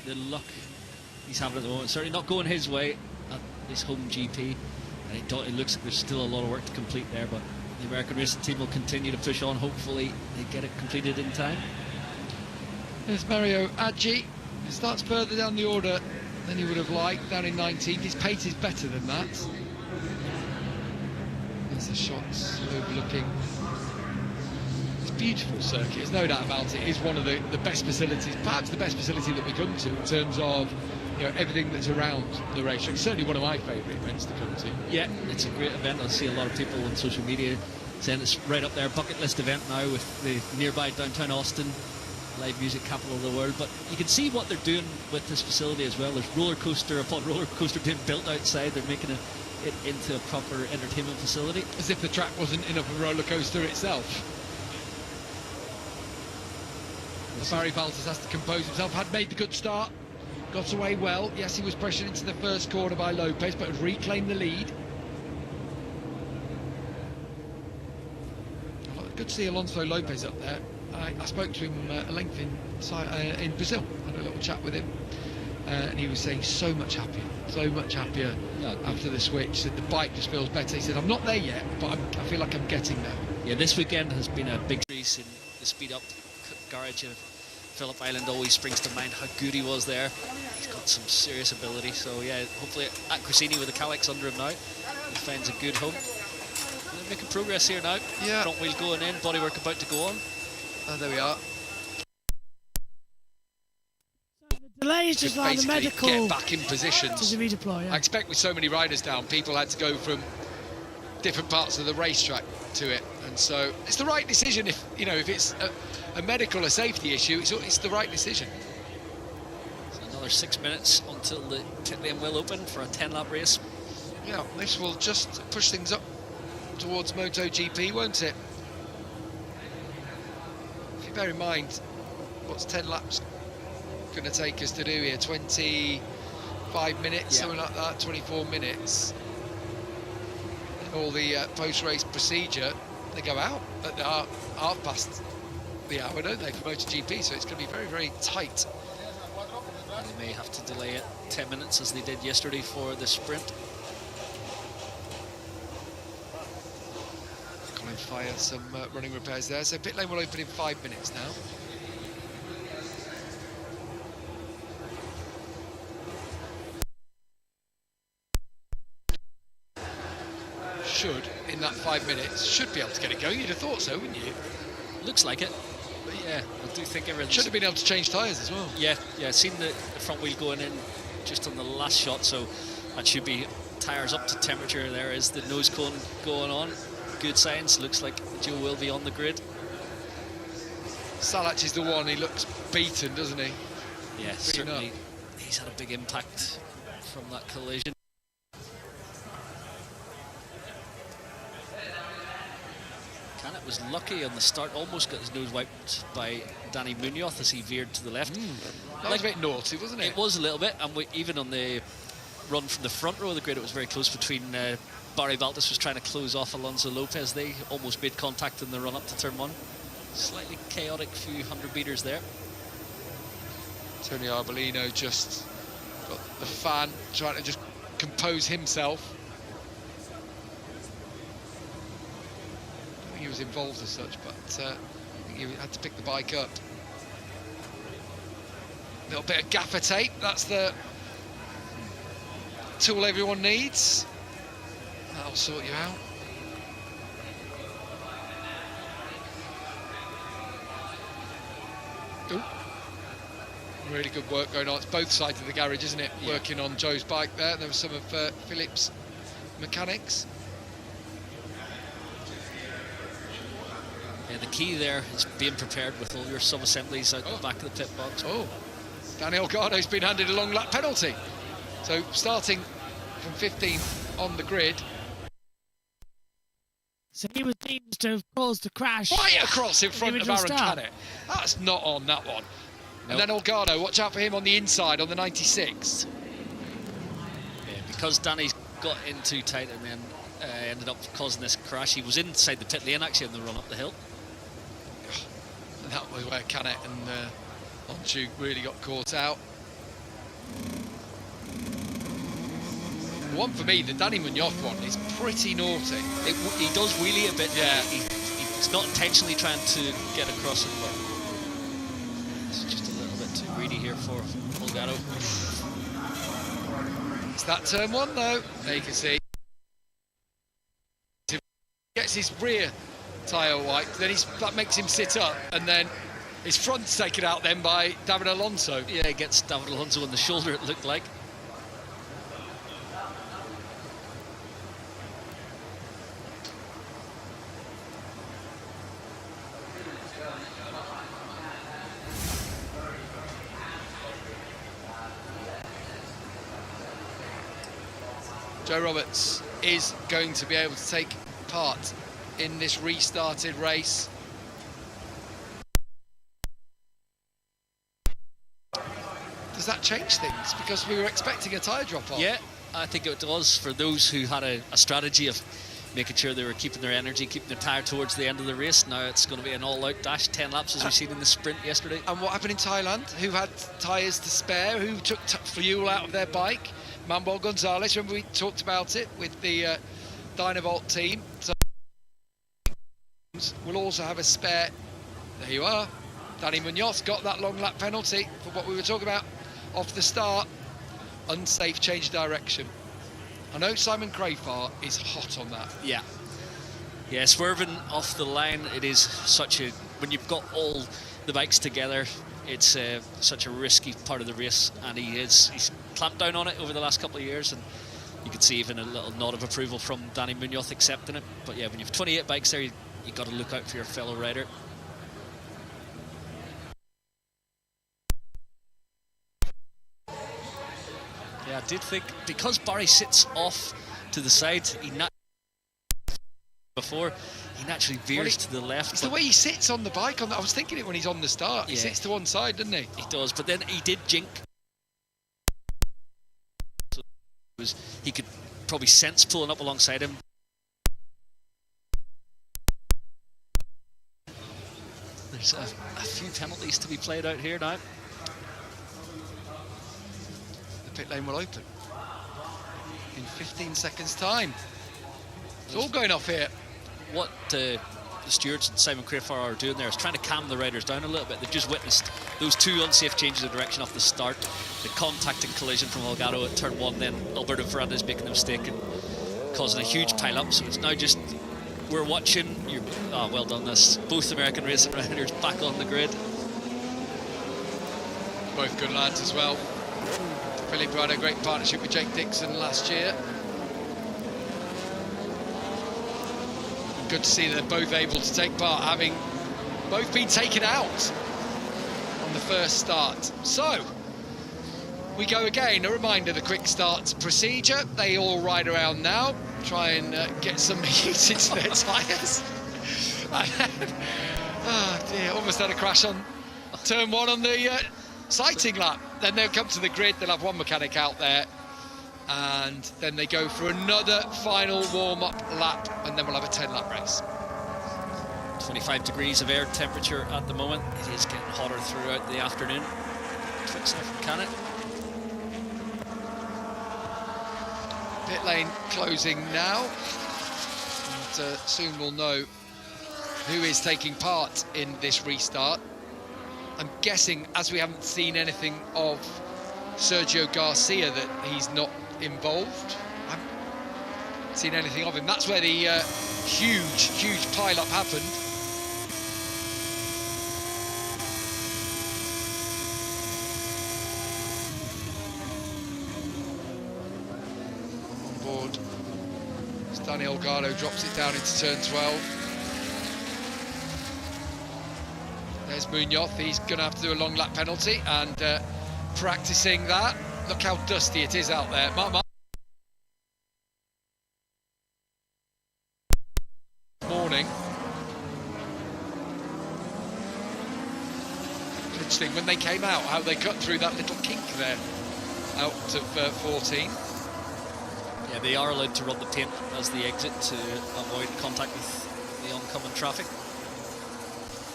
the luck he's having at the moment, certainly not going his way at this home GP. And it looks like there's still a lot of work to complete there, but the American racing team will continue to push on. Hopefully they get it completed in time. There's Mario Aggi. He starts further down the order than he would have liked, down in 19th. His pace is better than that. There's the shots overlooking. It's a beautiful circuit, there's no doubt about it. It is one of the best facilities, perhaps the best facility that we come to in terms of everything that's around the racetrack. It's certainly one of my favourite events to come to. Yeah, it's a great event. I see a lot of people on social media saying it's right up there, bucket list event now with the nearby downtown Austin, live music capital of the world. But you can see what they're doing with this facility as well. There's roller coaster upon roller coaster being built outside. They're making it into a proper entertainment facility. As if the track wasn't enough of a roller coaster itself. Barry Baltas has to compose himself. Had made the good start. Got away well. Yes, he was pressured into the first corner by Lopez, but had reclaimed the lead. Good to see Alonso Lopez up there. I spoke to him at length in Brazil. Had a little chat with him. And he was saying so much happier after the switch. Said the bike just feels better. He said, I'm not there yet, but I feel like I'm getting there. Yeah, this weekend has been a big increase in the speed up garage of Phillip Island. Always springs to mind how good he was there. He's got some serious ability, so yeah, hopefully at Crescini with the Calyx under him now, he finds a good home. They're making progress here now. Yeah. Front wheel going in, bodywork about to go on. There we are. Delay is just like the medical. Get back in positions. To redeploy, yeah. I expect with so many riders down, people had to go from different parts of the racetrack to it, and so it's the right decision. If it's a medical or safety issue, it's the right decision. So another 6 minutes until the pit lane will open for a 10-lap race. Yeah, this will just push things up towards MotoGP, won't it? you bear in mind, what's 10 laps going to take us to do here? 25 minutes, something like that, 24 minutes. All the post-race procedure, they go out at half past the hour, don't they, for MotoGP? So it's going to be very, very tight. And they may have to delay it 10 minutes as they did yesterday for the sprint. Colin Fire, some running repairs there. So pit lane will open in 5 minutes now. Should, in that 5 minutes, should be able to get it going. You'd have thought so, wouldn't you? Looks like it. But yeah, I do think everything should have been able to change tyres as well. Yeah, seen the front wheel going in just on the last shot, so that should be tyres up to temperature. There is the nose cone going on. Good signs. Looks like Joe will be on the grid. Salach is the one. He looks beaten, doesn't he? Yeah, certainly. He's had a big impact from that collision. Canet was lucky on the start, almost got his nose wiped by Danny Munoz as he veered to the left. That was a bit naughty, wasn't it? It was a little bit, and even on the run from the front row of the grid, it was very close between Barry Baltus was trying to close off Alonso Lopez. They almost made contact in the run up to turn 1. Slightly chaotic few 100 metres there. Tony Arbolino just got the fan, trying to just compose himself. He was involved as such, but I think he had to pick the bike up. A little bit of gaffer tape, that's the tool everyone needs. That'll sort you out. Ooh. Really good work going on. It's both sides of the garage, isn't it? Yeah. Working on Joe's bike there. There was some of Philip's mechanics. Yeah, the key there is being prepared with all your sub-assemblies out the back of the pit box. Oh, Daniel Gardo's been handed a long lap penalty. So starting from 15th on the grid. So he was deemed to have caused the crash. Right across in front of Aaron start. Canet. That's not on that one. Nope. And then Olgado, watch out for him on the inside on the 96. Yeah, because Danny's got in too tight and then ended up causing this crash. He was inside the pit lane actually in the run up the hill. And that was where Canet and Onchuk really got caught out. One for me, the Danny Munoz one is pretty naughty. He does wheelie a bit. Yeah. He's not intentionally trying to get across it, but it's just a little bit too greedy here for Olgado. It's that turn 1 though. There you can see. Gets his rear tyre wiped, then that makes him sit up, and then his front's taken out then by David Alonso. Yeah, he gets David Alonso on the shoulder, it looked like. Joe Roberts is going to be able to take part in this restarted race. Does that change things? Because we were expecting a tyre drop-off. Yeah, I think it does for those who had a strategy of making sure they were keeping their energy, keeping their tyre towards the end of the race. Now it's going to be an all-out dash, 10 laps as we've seen in the sprint yesterday. And what happened in Thailand? Who had tyres to spare? Who took fuel out of their bike? Manuel Gonzalez, remember we talked about it with the Dynavolt team. So we'll also have a spare. There you are. Danny Munoz got that long lap penalty for what we were talking about off the start. Unsafe change of direction. I know Simon Crafar is hot on that. Yeah. Yeah, swerving off the line, it is such a... When you've got all the bikes together, it's such a risky part of the race, and he's clamped down on it over the last couple of years, and you can see even a little nod of approval from Danny Munoz accepting it. But yeah, when you have 28 bikes there, you got to look out for your fellow rider. Yeah, I did think, because Barry sits off to the side, he before. He naturally veers to the left. It's the way he sits on the bike. I was thinking it when he's on the start. He sits to one side, doesn't he? He does, but then he did jink. So he could probably sense pulling up alongside him. There's a few penalties to be played out here now. The pit lane will open in 15 seconds' time. It's all going off here. What the stewards and Simon Crayfar are doing there is trying to calm the riders down a little bit. They've just witnessed those two unsafe changes of direction off the start. The contact and collision from Holgado at turn 1, then Alberto Ferrandis making a mistake and causing a huge pile-up. So it's now just, we're watching, well done, this. Both American racing riders back on the grid. Both good lads as well. Philippe had a great partnership with Jake Dixon last year. Good to see they're both able to take part, having both been taken out on the first start. So, we go again. A reminder, the quick start procedure. They all ride around now, try and get some heat into their tyres. Oh dear, almost had a crash on turn 1 on the sighting lap. Then they'll come to the grid, they'll have one mechanic out there, and then they go for another final warm-up lap, and then we'll have a 10-lap race. 25 degrees of air temperature at the moment. It is getting hotter throughout the afternoon. Twix there from Canet. Pit lane closing now, and soon we'll know who is taking part in this restart. I'm guessing, as we haven't seen anything of Sergio Garcia, that he's not involved. I haven't seen anything of him. That's where the huge pile-up happened. On board, Danny Holgado drops it down into turn 12. There's Munoz. He's going to have to do a long lap penalty, and practicing that. Look how dusty it is out there. Morning. Interesting when they came out, how they cut through that little kink there out of 14. Yeah, they are allowed to run the paint as they exit to avoid contact with the oncoming traffic.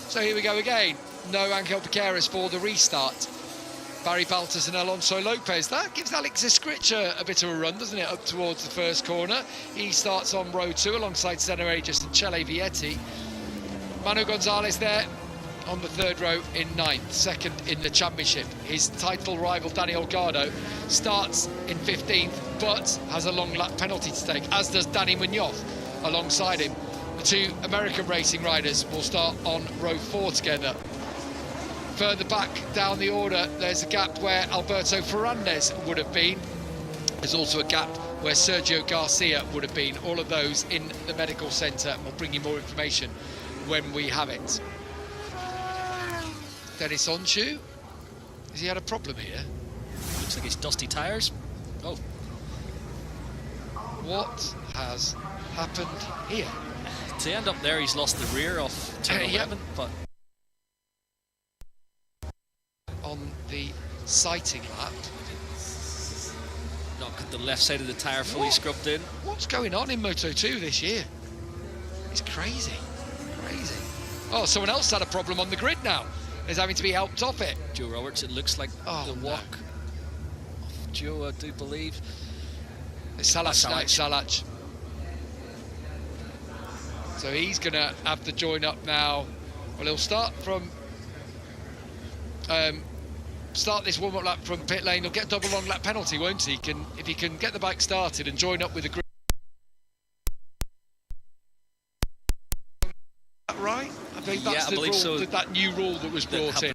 So here we go again. No Angel Piqueras for the restart. Barry Baltas and Alonso Lopez. That gives Alex Iscricha a bit of a run, doesn't it, up towards the first corner. He starts on row 2 alongside Senna Regis and Chele Vietti. Manu Gonzalez there on the 3rd row in 9th, 2nd in the championship. His title rival Danny Holgado starts in 15th, but has a long lap penalty to take, as does Danny Munoz alongside him. The two American racing riders will start on row 4 together. Further back down the order, there's a gap where Alberto Ferrandis would have been. There's also a gap where Sergio Garcia would have been. All of those in the medical centre. We'll bring you more information when we have it. Dennis Onshu, has he had a problem here? Looks like it's dusty tyres. Oh. What has happened here? To end up there, he's lost the rear off turn 11, but on the sighting lap, not got the left side of the tyre fully scrubbed in. What's going on in Moto2 this year? It's crazy, crazy. Oh, someone else had a problem on the grid now. Is having to be helped off it. Joe Roberts, it looks like the walk of Joe, I do believe. It's Salach. So he's going to have to join up now. Well, he'll start from start this warm-up lap from pit lane. He'll get a double long lap penalty, won't he? If he can get the bike started and join up with the grid. Right? I think that's the rule, so. that new rule that was brought in.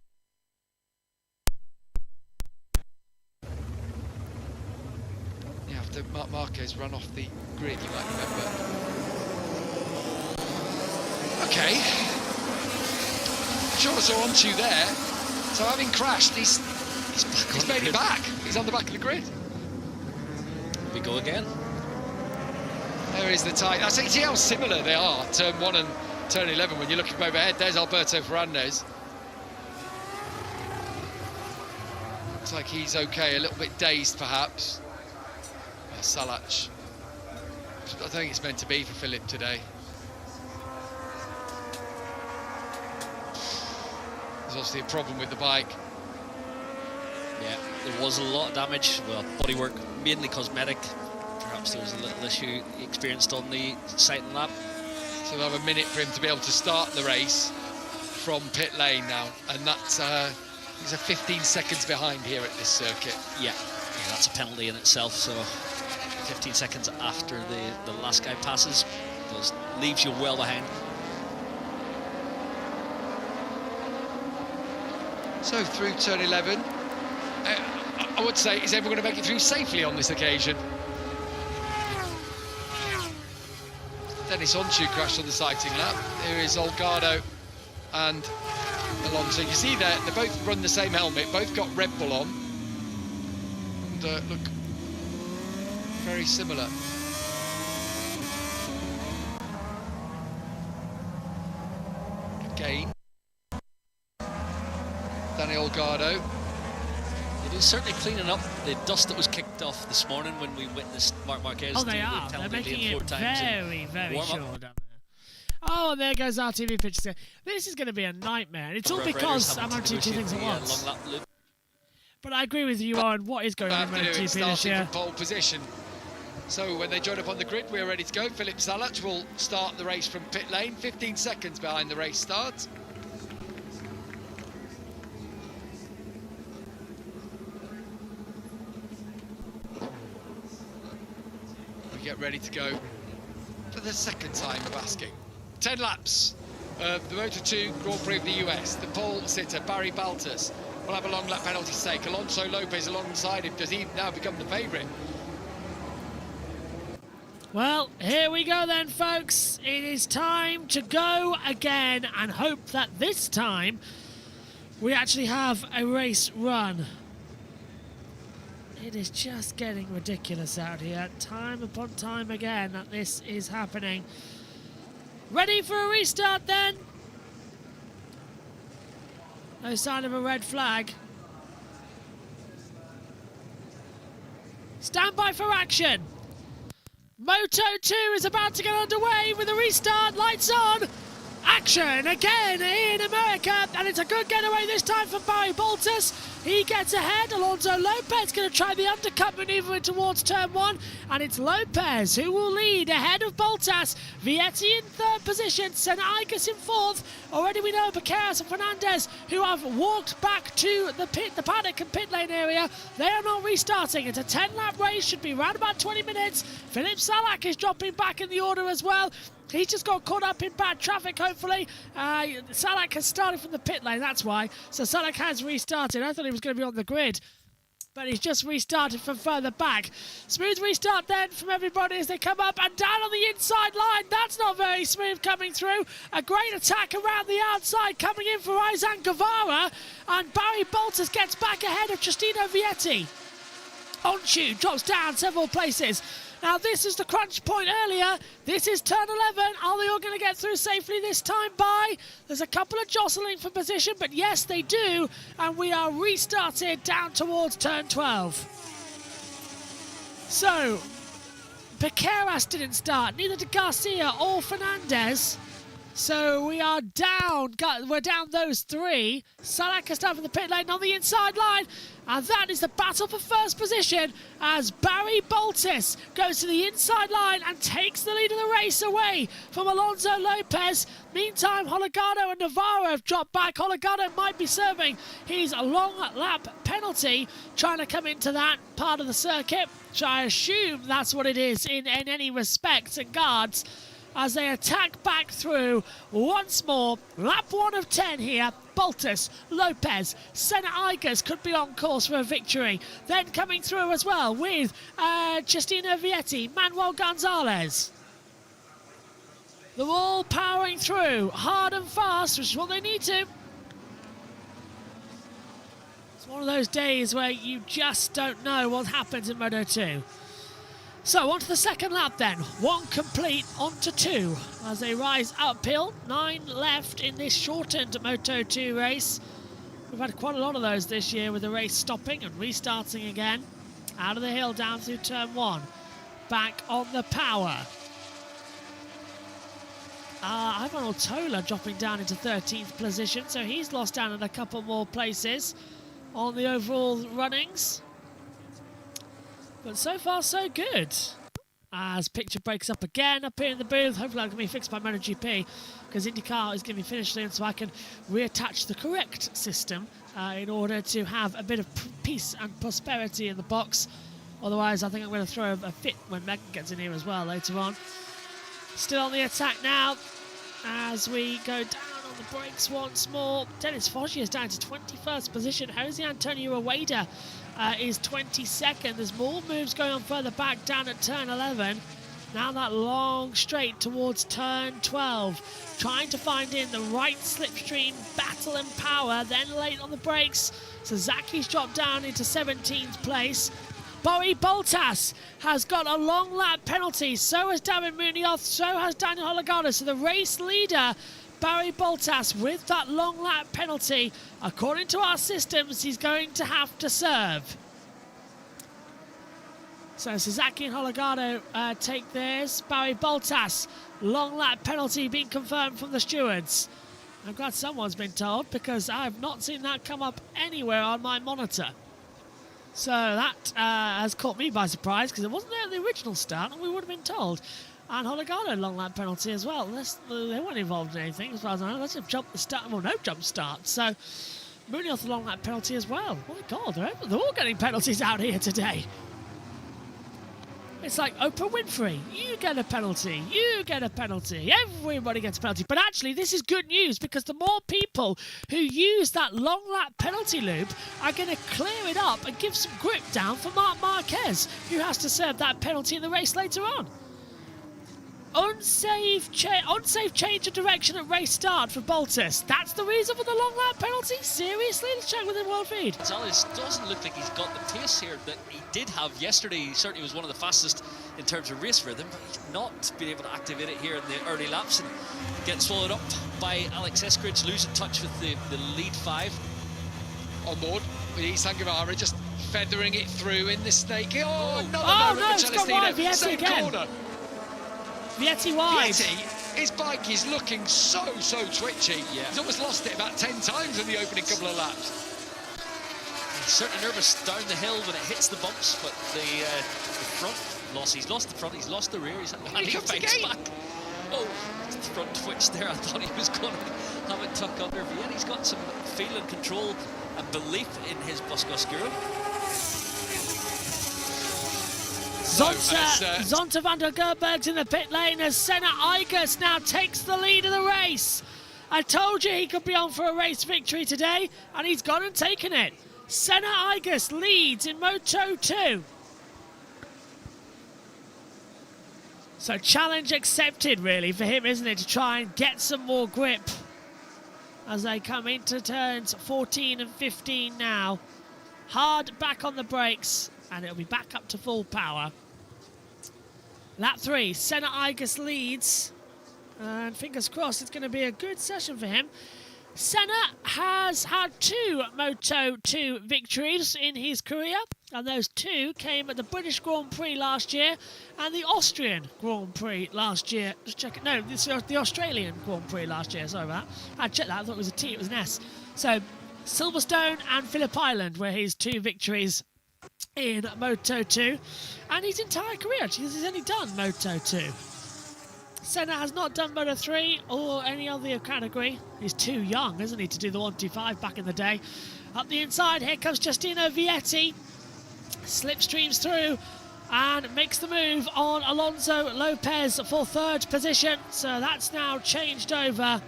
Yeah, after Marc Marquez ran off the grid, you might remember. Okay. Sure, I saw Onshu there. So having crashed, he's made it back. He's on the back of the grid. We go again. There is the tie. I see how similar they are, turn 1 and turn 11, when you're looking from overhead. There's Alberto Ferrandez. Looks like he's okay, a little bit dazed perhaps. Salach. I think it's meant to be for Philip today. There's obviously a problem with the bike. Yeah, there was a lot of damage. Well, bodywork, mainly cosmetic. Perhaps there was a little issue he experienced on the sighting lap. So we'll have a minute for him to be able to start the race from pit lane now, and that's he's 15 seconds behind here at this circuit. Yeah, that's a penalty in itself. So 15 seconds after the last guy passes, leaves you well behind. So through turn 11, I would say, is everyone going to make it through safely on this occasion? Dennis Onchu crashed on the sighting lap. Here is Olgado and Alonso. You see there, they both run the same helmet, both got Red Bull on, and look very similar. Again, Danny Olgado. It is certainly cleaning up the dust that was kicked off this morning when we witnessed Marc Marquez. Oh, they are. They're making it very, very sure down there. Oh, and there goes our TV pictures. This is going to be a nightmare. It's all because I'm on two things at once. But I agree with you on what is going on in MotoGP this year. From pole position. So when they join up on the grid, we're ready to go. Philip Salach will start the race from pit lane, 15 seconds behind the race start. We get ready to go for the second time of asking. 10 laps of the Moto2 Grand Prix of the US. The pole sitter, Barry Baltus, will have a long lap penalty stake. Alonso Lopez alongside him. Does he now become the favourite? Well, here we go then, folks. It is time to go again and hope that this time we actually have a race run. It is just getting ridiculous out here. Time upon time again that this is happening. Ready for a restart then? No sign of a red flag. Stand by for action. Moto2 is about to get underway with a restart. Lights on. Action again in America, and it's a good getaway this time for Barry Baltus. He gets ahead. Alonso Lopez going to try the undercut manoeuvre towards turn 1, and it's Lopez who will lead ahead of Baltas. Vietti in third position, Senna Igas in fourth. Already we know Becerras and Fernandez, who have walked back to the paddock and pit lane area. They are not restarting. It's a 10-lap race, should be around about 20 minutes. Philip Salach is dropping back in the order as well. He's just got caught up in bad traffic, hopefully. Salach has started from the pit lane, that's why. So Salach has restarted. I thought he was going to be on the grid, but he's just restarted from further back. Smooth restart then from everybody as they come up and down on the inside line. That's not very smooth coming through. A great attack around the outside coming in for Izan Guevara. And Barry Baltus gets back ahead of Justino Vietti. Onchu drops down several places. Now this is the crunch point earlier. This is turn 11. Are they all going to get through safely this time by? There's a couple of jostling for position, but yes, they do. And we are restarted down towards turn 12. So, Becerras didn't start. Neither did Garcia or Fernandez. So we are down. We're down those three. Salach has started from the pit lane on the inside line. And that is the battle for first position as Barry Baltus goes to the inside line and takes the lead of the race away from Alonso Lopez. Meantime, Holgado and Navarro have dropped back. Holgado might be serving his long lap penalty, trying to come into that part of the circuit. So I assume that's what it is in any respect and guards, as they attack back through once more. Lap 1 of 10 here. Baltus, Lopez, Senna Igas could be on course for a victory. Then coming through as well with Justino Vietti, Manuel Gonzalez. They're all powering through hard and fast, which is what they need to. It's one of those days where you just don't know what happens in Moto2. So on to the second lap then. 1 complete, onto 2 as they rise uphill. 9 left in this shortened Moto2 race. We've had quite a lot of those this year with the race stopping and restarting again. Out of the hill down through turn 1. Back on the power. Ivan Ortola dropping down into 13th position, so he's lost down in a couple more places on the overall runnings. But so far, so good. As picture breaks up again up here in the booth. Hopefully that can be fixed by MotoGP, because IndyCar is going to be finished soon, so I can reattach the correct system in order to have a bit of peace and prosperity in the box. Otherwise, I think I'm going to throw a fit when Megan gets in here as well later on. Still on the attack now as we go down on the brakes once more. Dennis Foggia is down to 21st position. Jose Antonio Ueda is 22nd. There's more moves going on further back down at turn 11. Now that long straight towards turn 12. Trying to find in the right slipstream, battle and power. Then late on the brakes. Suzuki's dropped down into 17th place. Bowie Boltas has got a long lap penalty. So has David Munoz. So has Daniel Hologado. So the race leader, Barry Boltas, with that long lap penalty, according to our systems, he's going to have to serve. So Suzuki and Hologado take theirs. Barry Boltas, long lap penalty being confirmed from the stewards. I'm glad someone's been told, because I've not seen that come up anywhere on my monitor. So that has caught me by surprise, because it wasn't there at the original start and we would have been told. And Hologado long lap penalty as well. They weren't involved in anything as far as I know. Let's just jump the start. Well, no jump start. So Munoz long lap penalty as well. My God, they're all getting penalties out here today. It's like Oprah Winfrey. You get a penalty. You get a penalty. Everybody gets a penalty. But actually, this is good news, because the more people who use that long lap penalty loop are going to clear it up and give some grip down for Marc Marquez, who has to serve that penalty in the race later on. Unsafe change of direction at race start for Boltas. That's the reason for the long lap penalty? Seriously? Let's check with the world feed. It doesn't look like he's got the pace here that he did have yesterday. He certainly was one of the fastest in terms of race rhythm, but he's not been able to activate it here in the early laps and get swallowed up by Alex Eskridge, losing touch with the lead 5. On board with Isan Guevara, just feathering it through in the snake. Oh, no, it's gone wide. Vietti again. Corner. Vietti wide. Vietti, his bike is looking so twitchy. Yeah. He's almost lost it about 10 times in the opening couple of laps. He's certainly nervous down the hill when it hits the bumps, but the front loss. He's lost the front, he's lost the rear. And he fights back. Oh, the front twitch there. I thought he was going to have it tuck under. Vietti's got some feel and control and belief in his Bosco-Oscuro. Zonta van der Gerberg's in the pit lane as Senna Igus now takes the lead of the race. I told you he could be on for a race victory today, and he's gone and taken it. Senna Igus leads in Moto2. So challenge accepted really for him, isn't it, to try and get some more grip as they come into turns 14 and 15 now. Hard back on the brakes, and it'll be back up to full power. Lap 3, Senna Igus leads, and fingers crossed it's going to be a good session for him. Senna has had 2 Moto2 victories in his career, and those 2 came at the British Grand Prix last year and the Austrian Grand Prix last year. Just check it. No, this is the Australian Grand Prix last year. Sorry about that. I checked that. I thought it was a T. It was an S. So Silverstone and Phillip Island were his 2 victories in Moto2, and his entire career actually, he's only done Moto2. Senna has not done Moto3 or any other category. He's too young, isn't he, to do the 125 back in the day. Up the inside, here comes Giustino Vietti. Slipstreams through and makes the move on Alonso Lopez for 3rd position. So that's now changed over.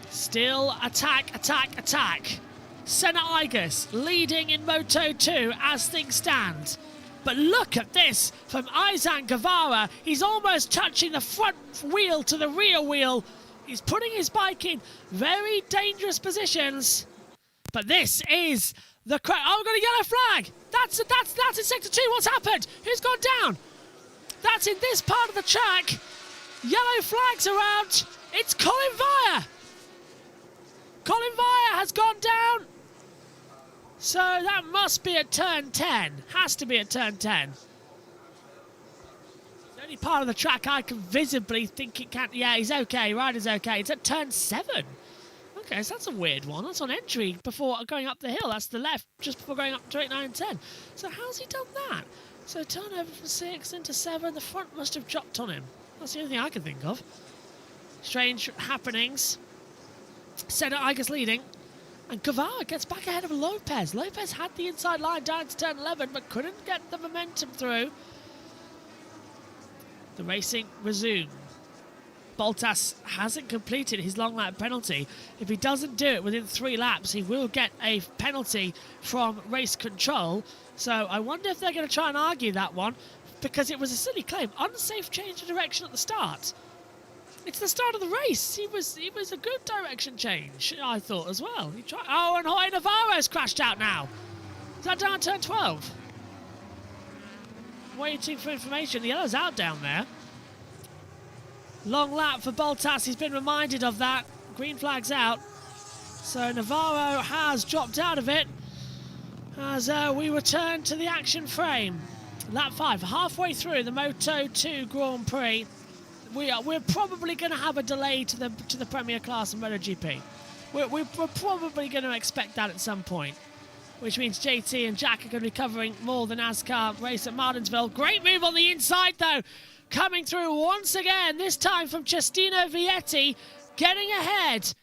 Still attack, attack, attack. Senna Igus leading in Moto2 as things stand. But look at this from Izan Guevara. He's almost touching the front wheel to the rear wheel. He's putting his bike in very dangerous positions. But this is the... Oh, we've got a yellow flag. That's in sector 2. What's happened? Who's gone down? That's in this part of the track. Yellow flags around. It's Colin Vire. Colin Vire has gone down. So that must be at turn 10. Has to be at turn 10. The only part of the track I can visibly think it can... Yeah, he's okay. Ryder's okay. It's at turn 7. Okay, so that's a weird one. That's on entry before going up the hill. That's the left, just before going up to 8, 9, and 10. So how's he done that? So turn over from 6 into 7. The front must have dropped on him. That's the only thing I can think of. Strange happenings. Senna Iger's leading. And Guevara gets back ahead of Lopez. Lopez had the inside line down to turn 11, but couldn't get the momentum through. The racing resumed. Bottas hasn't completed his long lap penalty. If he doesn't do it within 3 laps, he will get a penalty from race control. So I wonder if they're going to try and argue that one, because it was a silly claim. Unsafe change of direction at the start. It's the start of the race. He was a good direction change, I thought, as well. He tried. Oh, and Jorge Navarro's crashed out now. Is that down turn 12? Waiting for information. The yellow's out down there. Long lap for Bottas. He's been reminded of that. Green flag's out. So Navarro has dropped out of it as we return to the action frame. Lap 5, halfway through the Moto2 Grand Prix. We're probably going to have a delay to the Premier Class of MotoGP. We're probably going to expect that at some point, which means JT and Jack are going to be covering more than NASCAR race at Martinsville. Great move on the inside though, coming through once again. This time from Cestino Vietti, getting ahead.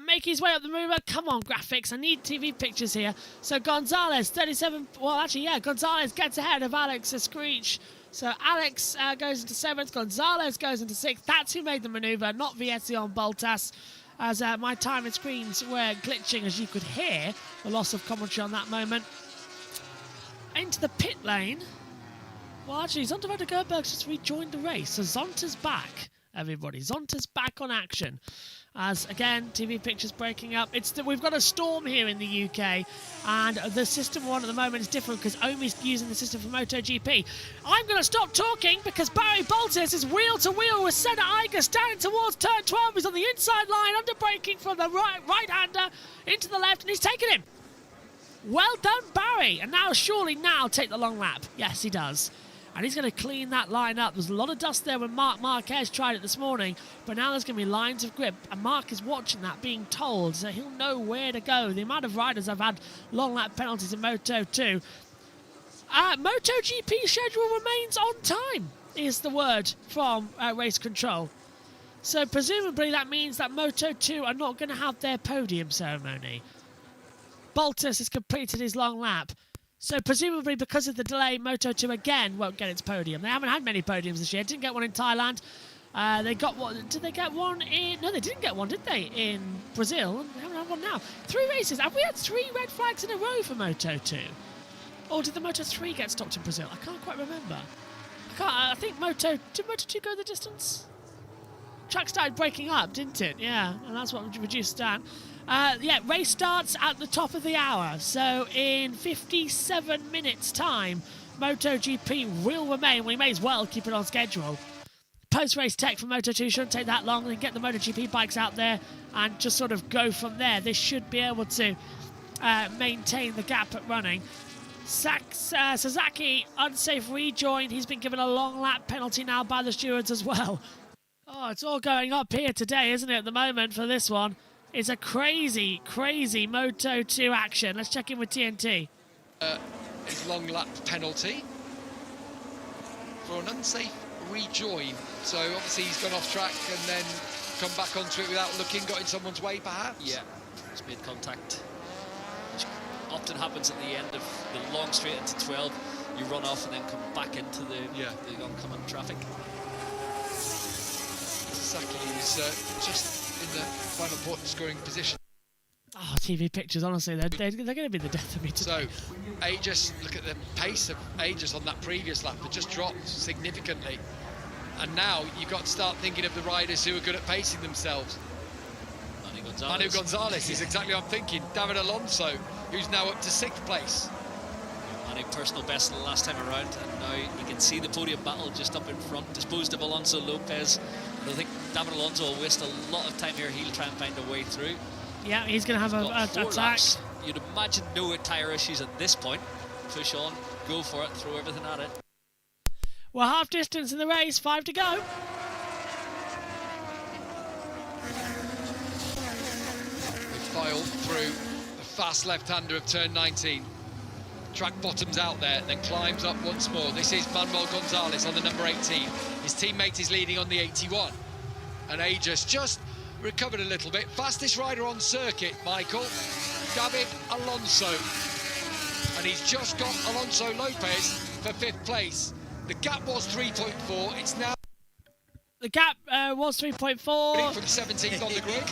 Making his way up the mover. Come on, graphics. I need TV pictures here. So Gonzalez, 37. Well, actually, yeah, Gonzalez gets ahead of Alex Screech. So Alex goes into 7th. Gonzalez goes into 6th. That's who made the maneuver, not Vietti on Bottas. As my timing screens were glitching, as you could hear. The loss of commentary on that moment. Into the pit lane. Well, actually, Zonta van der Gerberg's just rejoined the race. So Zonta's back, everybody. Zonta's back on action. As again, TV pictures breaking up. We've got a storm here in the UK, and the system we're on at the moment is different because Omi's using the system for MotoGP. I'm going to stop talking because Barry Bottas is wheel to wheel with Senna Iger standing towards turn 12. He's on the inside line, under braking from the right-hander into the left, and he's taken him. Well done, Barry. And now, surely now, take the long lap. Yes, he does. And he's going to clean that line up. There's a lot of dust there when Marc Marquez tried it this morning, but now there's going to be lines of grip, and Marc is watching that, being told, so he'll know where to go. The amount of riders I've had long lap penalties in Moto2. MotoGP schedule remains on time, is the word from race control. So presumably that means that Moto2 are not going to have their podium ceremony. Bottas has completed his long lap. So presumably because of the delay, Moto2 again won't get its podium. They haven't had many podiums this year. Didn't get one in Thailand. They got one. Did they get one in... No, they didn't get one, did they? In Brazil. They haven't had one now. 3 races. Have we had 3 red flags in a row for Moto2? Or did the Moto3 get stopped in Brazil? I can't quite remember. I think Did Moto2 go the distance? Track started breaking up, didn't it? Yeah, and that's what reduced down. Yeah, race starts at the top of the hour. So in 57 minutes' time, MotoGP will remain. We may as well keep it on schedule. Post-race tech for Moto2 shouldn't take that long. And get the MotoGP bikes out there and just sort of go from there. They should be able to maintain the gap at running. Sasaki, unsafe rejoin. He's been given a long lap penalty now by the stewards as well. Oh, it's all going up here today, isn't it, at the moment for this one? It's a crazy, crazy Moto2 action. Let's check in with TNT. His long lap penalty for an unsafe rejoin. So obviously he's gone off track and then come back onto it without looking, got in someone's way perhaps? Yeah, he's made contact, which often happens at the end of the long straight into 12. You run off and then come back into the oncoming traffic. Sasaki is just in the final point scoring position. Oh, TV pictures, honestly, they're going to be the death of me today. So, Aegis, look at the pace of Aegis on that previous lap. It just dropped significantly. And now you've got to start thinking of the riders who are good at pacing themselves. Manu Gonzalez is exactly what I'm thinking. David Alonso, who's now up to 6th place. and a personal best the last time around. And now you can see the podium battle just up in front, disposed of Alonso Lopez. I don't think David Alonso will waste a lot of time here. He'll try and find a way through. Yeah, he's going to have an attack. Laps. You'd imagine no tyre issues at this point. Push on, go for it, throw everything at it. Well, half distance in the race, 5 to go. We file through the fast left-hander of turn 19. Track bottoms out there, then climbs up once more. This is Manuel Gonzalez on the number 18. His teammate is leading on the 81. And Aegis just recovered a little bit. Fastest rider on circuit, Michael, David Alonso. And he's just got Alonso Lopez for 5th place. The gap was 3.4, it's now... The gap was 3.4. From 17th on the grid.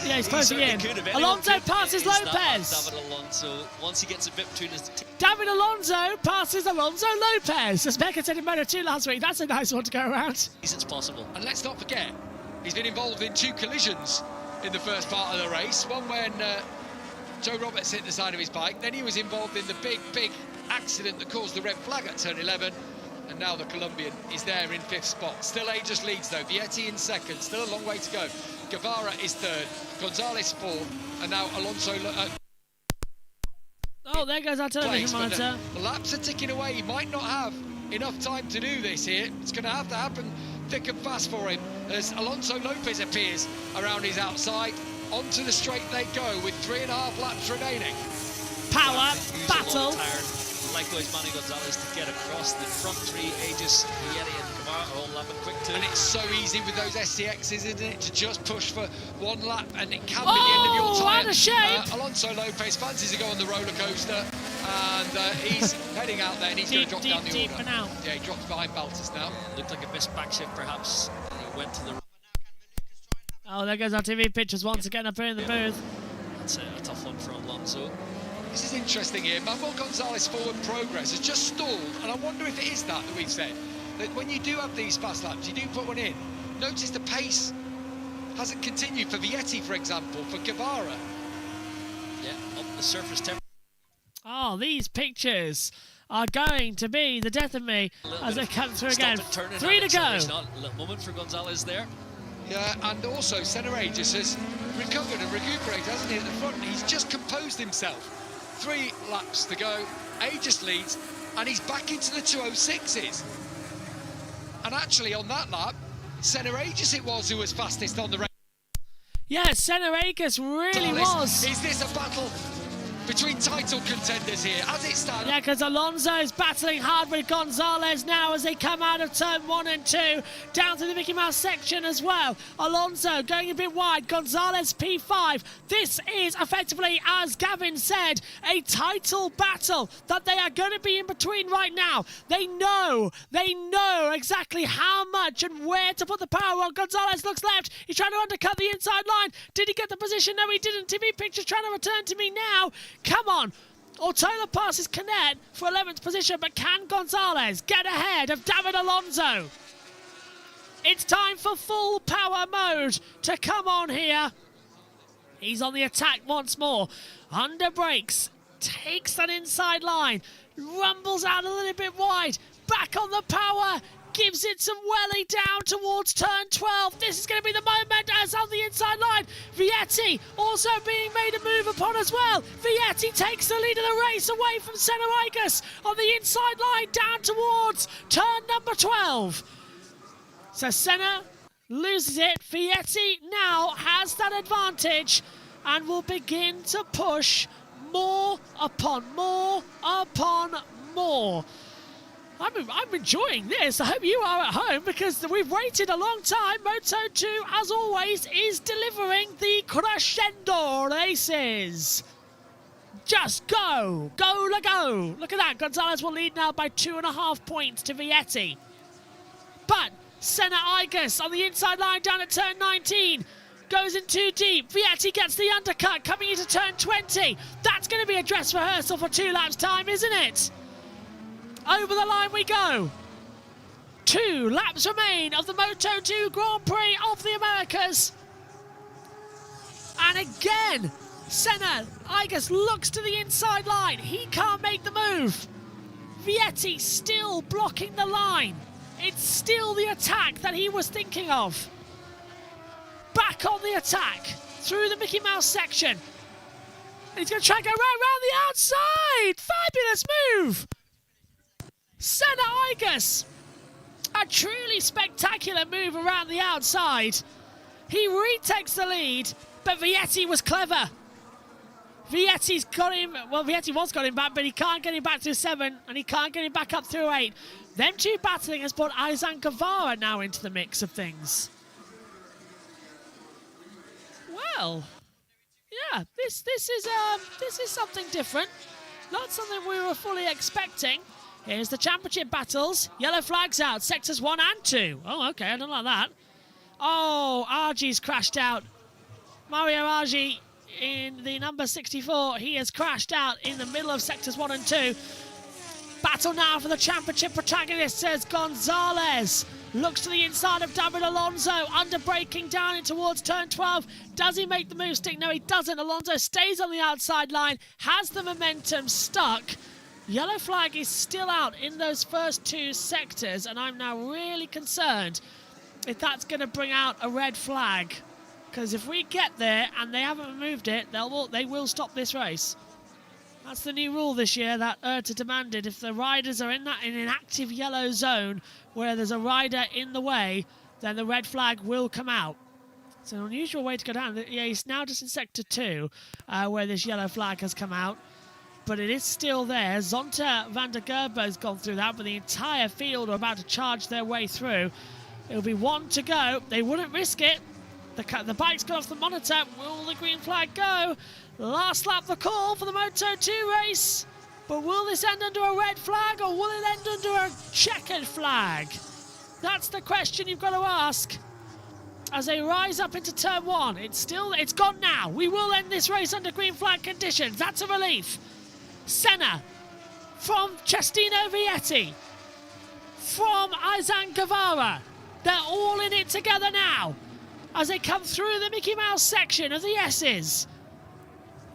Yeah, he's closing in. Alonso passes Lopez. David Alonso, once he gets a bit between his... David Alonso passes Alonso Lopez. As Becca said in Moto2 last week, that's a nice one to go around. It's possible. And let's not forget, he's been involved in 2 collisions in the first part of the race. One when Joe Roberts hit the side of his bike. Then he was involved in the big accident that caused the red flag at turn 11. And now the Colombian is there in 5th spot. Still Aegis leads though, Vietti in 2nd, still a long way to go. Guevara is 3rd, Gonzalez 4th, and now Alonso... oh, there goes our television monitor. The laps are ticking away, he might not have enough time to do this here. It's going to have to happen thick and fast for him as Alonso Lopez appears around his outside. Onto the straight they go with 3.5 laps remaining. Power, battle. Likewise, Manny Gonzalez to get across the front 3. Aegis, Vietti and Guevara are all lapping quick too. And it's so easy with those SCXs, isn't it, to just push for 1 lap, and it can be the end of your time. What a shape! Alonso Lopez fancies to go on the roller coaster, and he's heading out there, and he's going to drop down the order. Now. Yeah, he drops behind Baltus now. Looked like a missed back shift, perhaps. And he went to the... Oh, there goes our TV pictures once again up here in the booth. That's a tough one for Alonso. This is interesting here. Manuel Gonzalez forward progress has just stalled, and I wonder if it is that we've said. That when you do have these fast laps, you do put one in. Notice the pace hasn't continued for Vietti, for example, for Guevara. Yeah, up the surface temp. Oh, these pictures are going to be the death of me as they come through again. 3 to go. A little moment for Gonzalez there. Yeah, and also Senna Aegis has recovered and recuperated, hasn't he, at the front? He's just composed himself. 3 laps to go, Aegis leads, and he's back into the 206s. And actually, on that lap, Senna Aegis it was who was fastest on the race. Yeah, Senna Aegis really was. Is this a battle between title contenders here, as it stands? Yeah, because Alonso's battling hard with Gonzalez now as they come out of turn 1 and 2, down to the Mickey Mouse section as well. Alonso going a bit wide, Gonzalez P5. This is effectively, as Gavin said, a title battle that they are going to be in between right now. They know exactly how much and where to put the power on. Gonzalez looks left, he's trying to undercut the inside line. Did he get the position? No, he didn't. TV picture's trying to return to me now. Come on. Ortola passes Canet for 11th position, but can Gonzalez get ahead of David Alonso? It's time for full power mode to come on here. He's on the attack once more. Under brakes, takes that inside line, rumbles out a little bit wide, back on the power, gives it some welly down towards turn 12. This is going to be the moment as on the inside line. Vietti also being made a move upon as well. Vietti takes the lead of the race away from Senna Aegis on the inside line down towards turn number 12. So Senna loses it. Vietti now has that advantage and will begin to push more upon more upon more. I'm enjoying this. I hope you are at home because we've waited a long time. Moto2, as always, is delivering the crescendo races. Just go. Go, la go. Look at that. Gonzalez will lead now by 2.5 points to Vietti. But Senna Aegis on the inside line down at turn 19. Goes in too deep. Vietti gets the undercut coming into turn 20. That's going to be a dress rehearsal for 2 laps time, isn't it? Over the line we go. 2 laps remain of the Moto2 Grand Prix of the Americas. And again, Senna Aegis looks to the inside line. He can't make the move. Vietti still blocking the line. It's still the attack that he was thinking of. Back on the attack through the Mickey Mouse section. And he's going to try and go round the outside. Fabulous move. Senna Igus. A truly spectacular move around the outside. He retakes the lead, but Vietti was clever. Vietti's got him, well, Vietti was got him back, but he can't get him back through 7, and he can't get him back up through 8. Them two battling has brought Aizan Guevara now into the mix of things. Well, yeah, this is something different. Not something we were fully expecting. Here's the championship battles. Yellow flags out, sectors 1 and 2. Oh, okay, I don't like that. Oh, Argy's crashed out. Mario Argy in the number 64. He has crashed out in the middle of sectors 1 and 2. Battle now for the championship protagonists as Gonzalez looks to the inside of David Alonso, under braking down in towards turn 12. Does he make the move stick? No, he doesn't. Alonso stays on the outside line, has the momentum stuck. Yellow flag is still out in those first 2 sectors, and I'm now really concerned if that's going to bring out a red flag. Because if we get there and they haven't removed it, they will stop this race. That's the new rule this year that IRTA demanded. If the riders are in an active yellow zone where there's a rider in the way, then the red flag will come out. It's an unusual way to go down. Yeah, he's now just in sector 2 where this yellow flag has come out. But it is still there. Zonta van der Gerber has gone through that, but the entire field are about to charge their way through. It'll be 1 to go. They wouldn't risk it. The bike's gone off the monitor. Will the green flag go? Last lap the call for the Moto2 race. But will this end under a red flag or will it end under a checkered flag? That's the question you've got to ask. As they rise up into turn 1, it's gone now. We will end this race under green flag conditions. That's a relief. Senna from Cestino Vietti, from Aizan Guevara. They're all in it together now as they come through the Mickey Mouse section of the S's.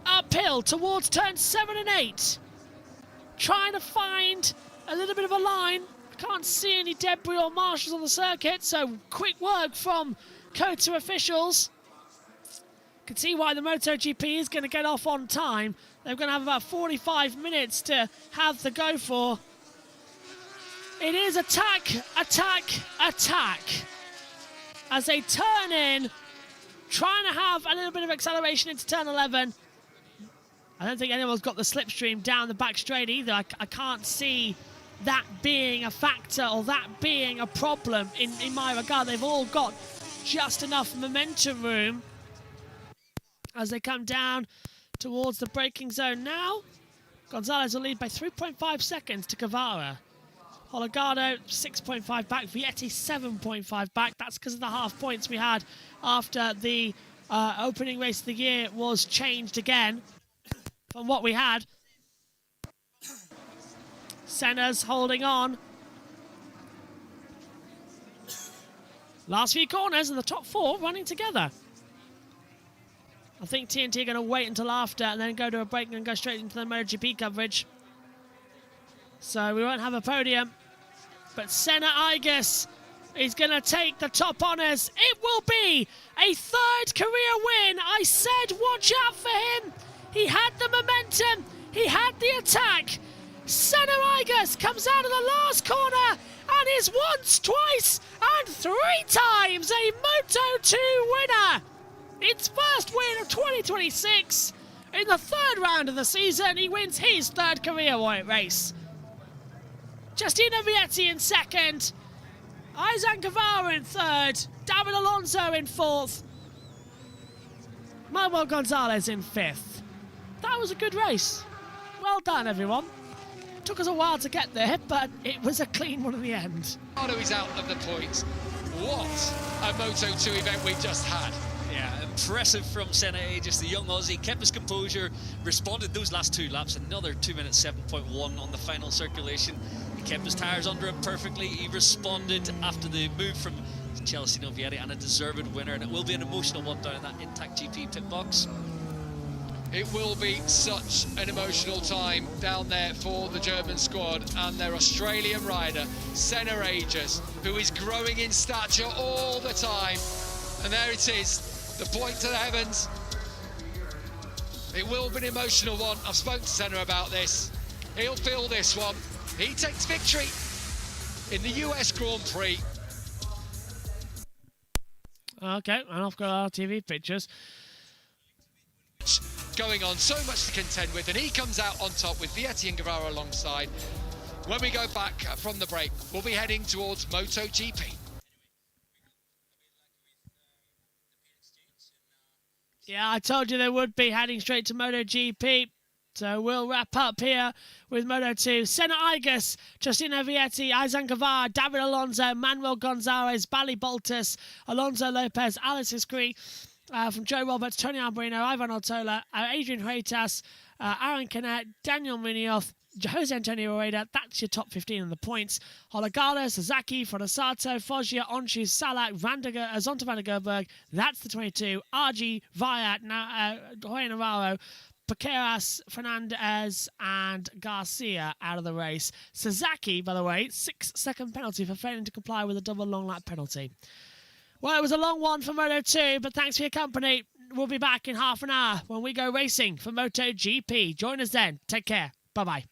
Uphill towards turns 7 and 8. Trying to find a little bit of a line. Can't see any debris or marshals on the circuit, so quick work from COTA officials. Can see why the MotoGP is going to get off on time. They're going to have about 45 minutes to have the go for. It is attack, attack, attack. As they turn in, trying to have a little bit of acceleration into turn 11. I don't think anyone's got the slipstream down the back straight either. I can't see that being a factor or that being a problem in my regard. They've all got just enough momentum room as they come down towards the braking zone now. Gonzalez will lead by 3.5 seconds to Guevara. Holgado 6.5 back, Vietti 7.5 back. That's because of the half points we had after the opening race of the year was changed again from what we had. Senna's holding on. Last few corners and the top 4 running together. I think TNT are going to wait until after and then go to a break and go straight into the MotoGP coverage. So we won't have a podium. But Senna Igus is going to take the top honours. It will be a 3rd career win. I said watch out for him. He had the momentum. He had the attack. Senna Igus comes out of the last corner and is once, twice and 3 times a Moto2 winner. Its first win of 2026. In the 3rd round of the season, he wins his 3rd career race. Cestino Vietti in 2nd. Aizan Guevara in 3rd. David Alonso in 4th. Manuel Gonzalez in 5th. That was a good race. Well done, everyone. Took us a while to get there, but it was a clean one in the end. Ricardo is out of the points. What a Moto2 event we just had. Yeah, impressive from Senna Aegis, the young Aussie, kept his composure, responded those last 2 laps, another 2 minutes 7.1 on the final circulation. He kept his tyres under him perfectly, he responded after the move from Cestino Vietti, and a deserved winner, and it will be an emotional one down in that Intact GP pit box. It will be such an emotional time down there for the German squad and their Australian rider, Senna Aegis, who is growing in stature all the time. And there it is, the point to the heavens. It will be an emotional one. I've spoken to Senna about this. He'll feel this one. He takes victory in the US Grand Prix. Okay, and I've got our TV pictures. Going on, so much to contend with, and he comes out on top with Vietti and Guevara alongside. When we go back from the break, we'll be heading towards MotoGP. Yeah, I told you they would be heading straight to MotoGP. So we'll wrap up here with Moto2. Senna Aegis, Justino Vietti, Izan Guevara, David Alonso, Manuel Gonzalez, Bali Boltas, Alonso Lopez, Alex Prix, from Joe Roberts, Tony Alberino, Ivan Ortola, Adrian Freitas, Aaron Canet, Daniel Munoz, Jose Antonio Rueda. That's your top 15 in the points. Hologalo, Sasaki, Fonosato, Foggia, Onshu, Salak, Zonta van der Gerberg. That's the 22. RG, Viat, Jorge Navarro, Paqueras, Fernandez, and Garcia out of the race. Sasaki, by the way, 6-second penalty for failing to comply with a double long lap penalty. Well, it was a long one for Moto2, but thanks for your company. We'll be back in half an hour when we go racing for MotoGP. Join us then. Take care. Bye-bye.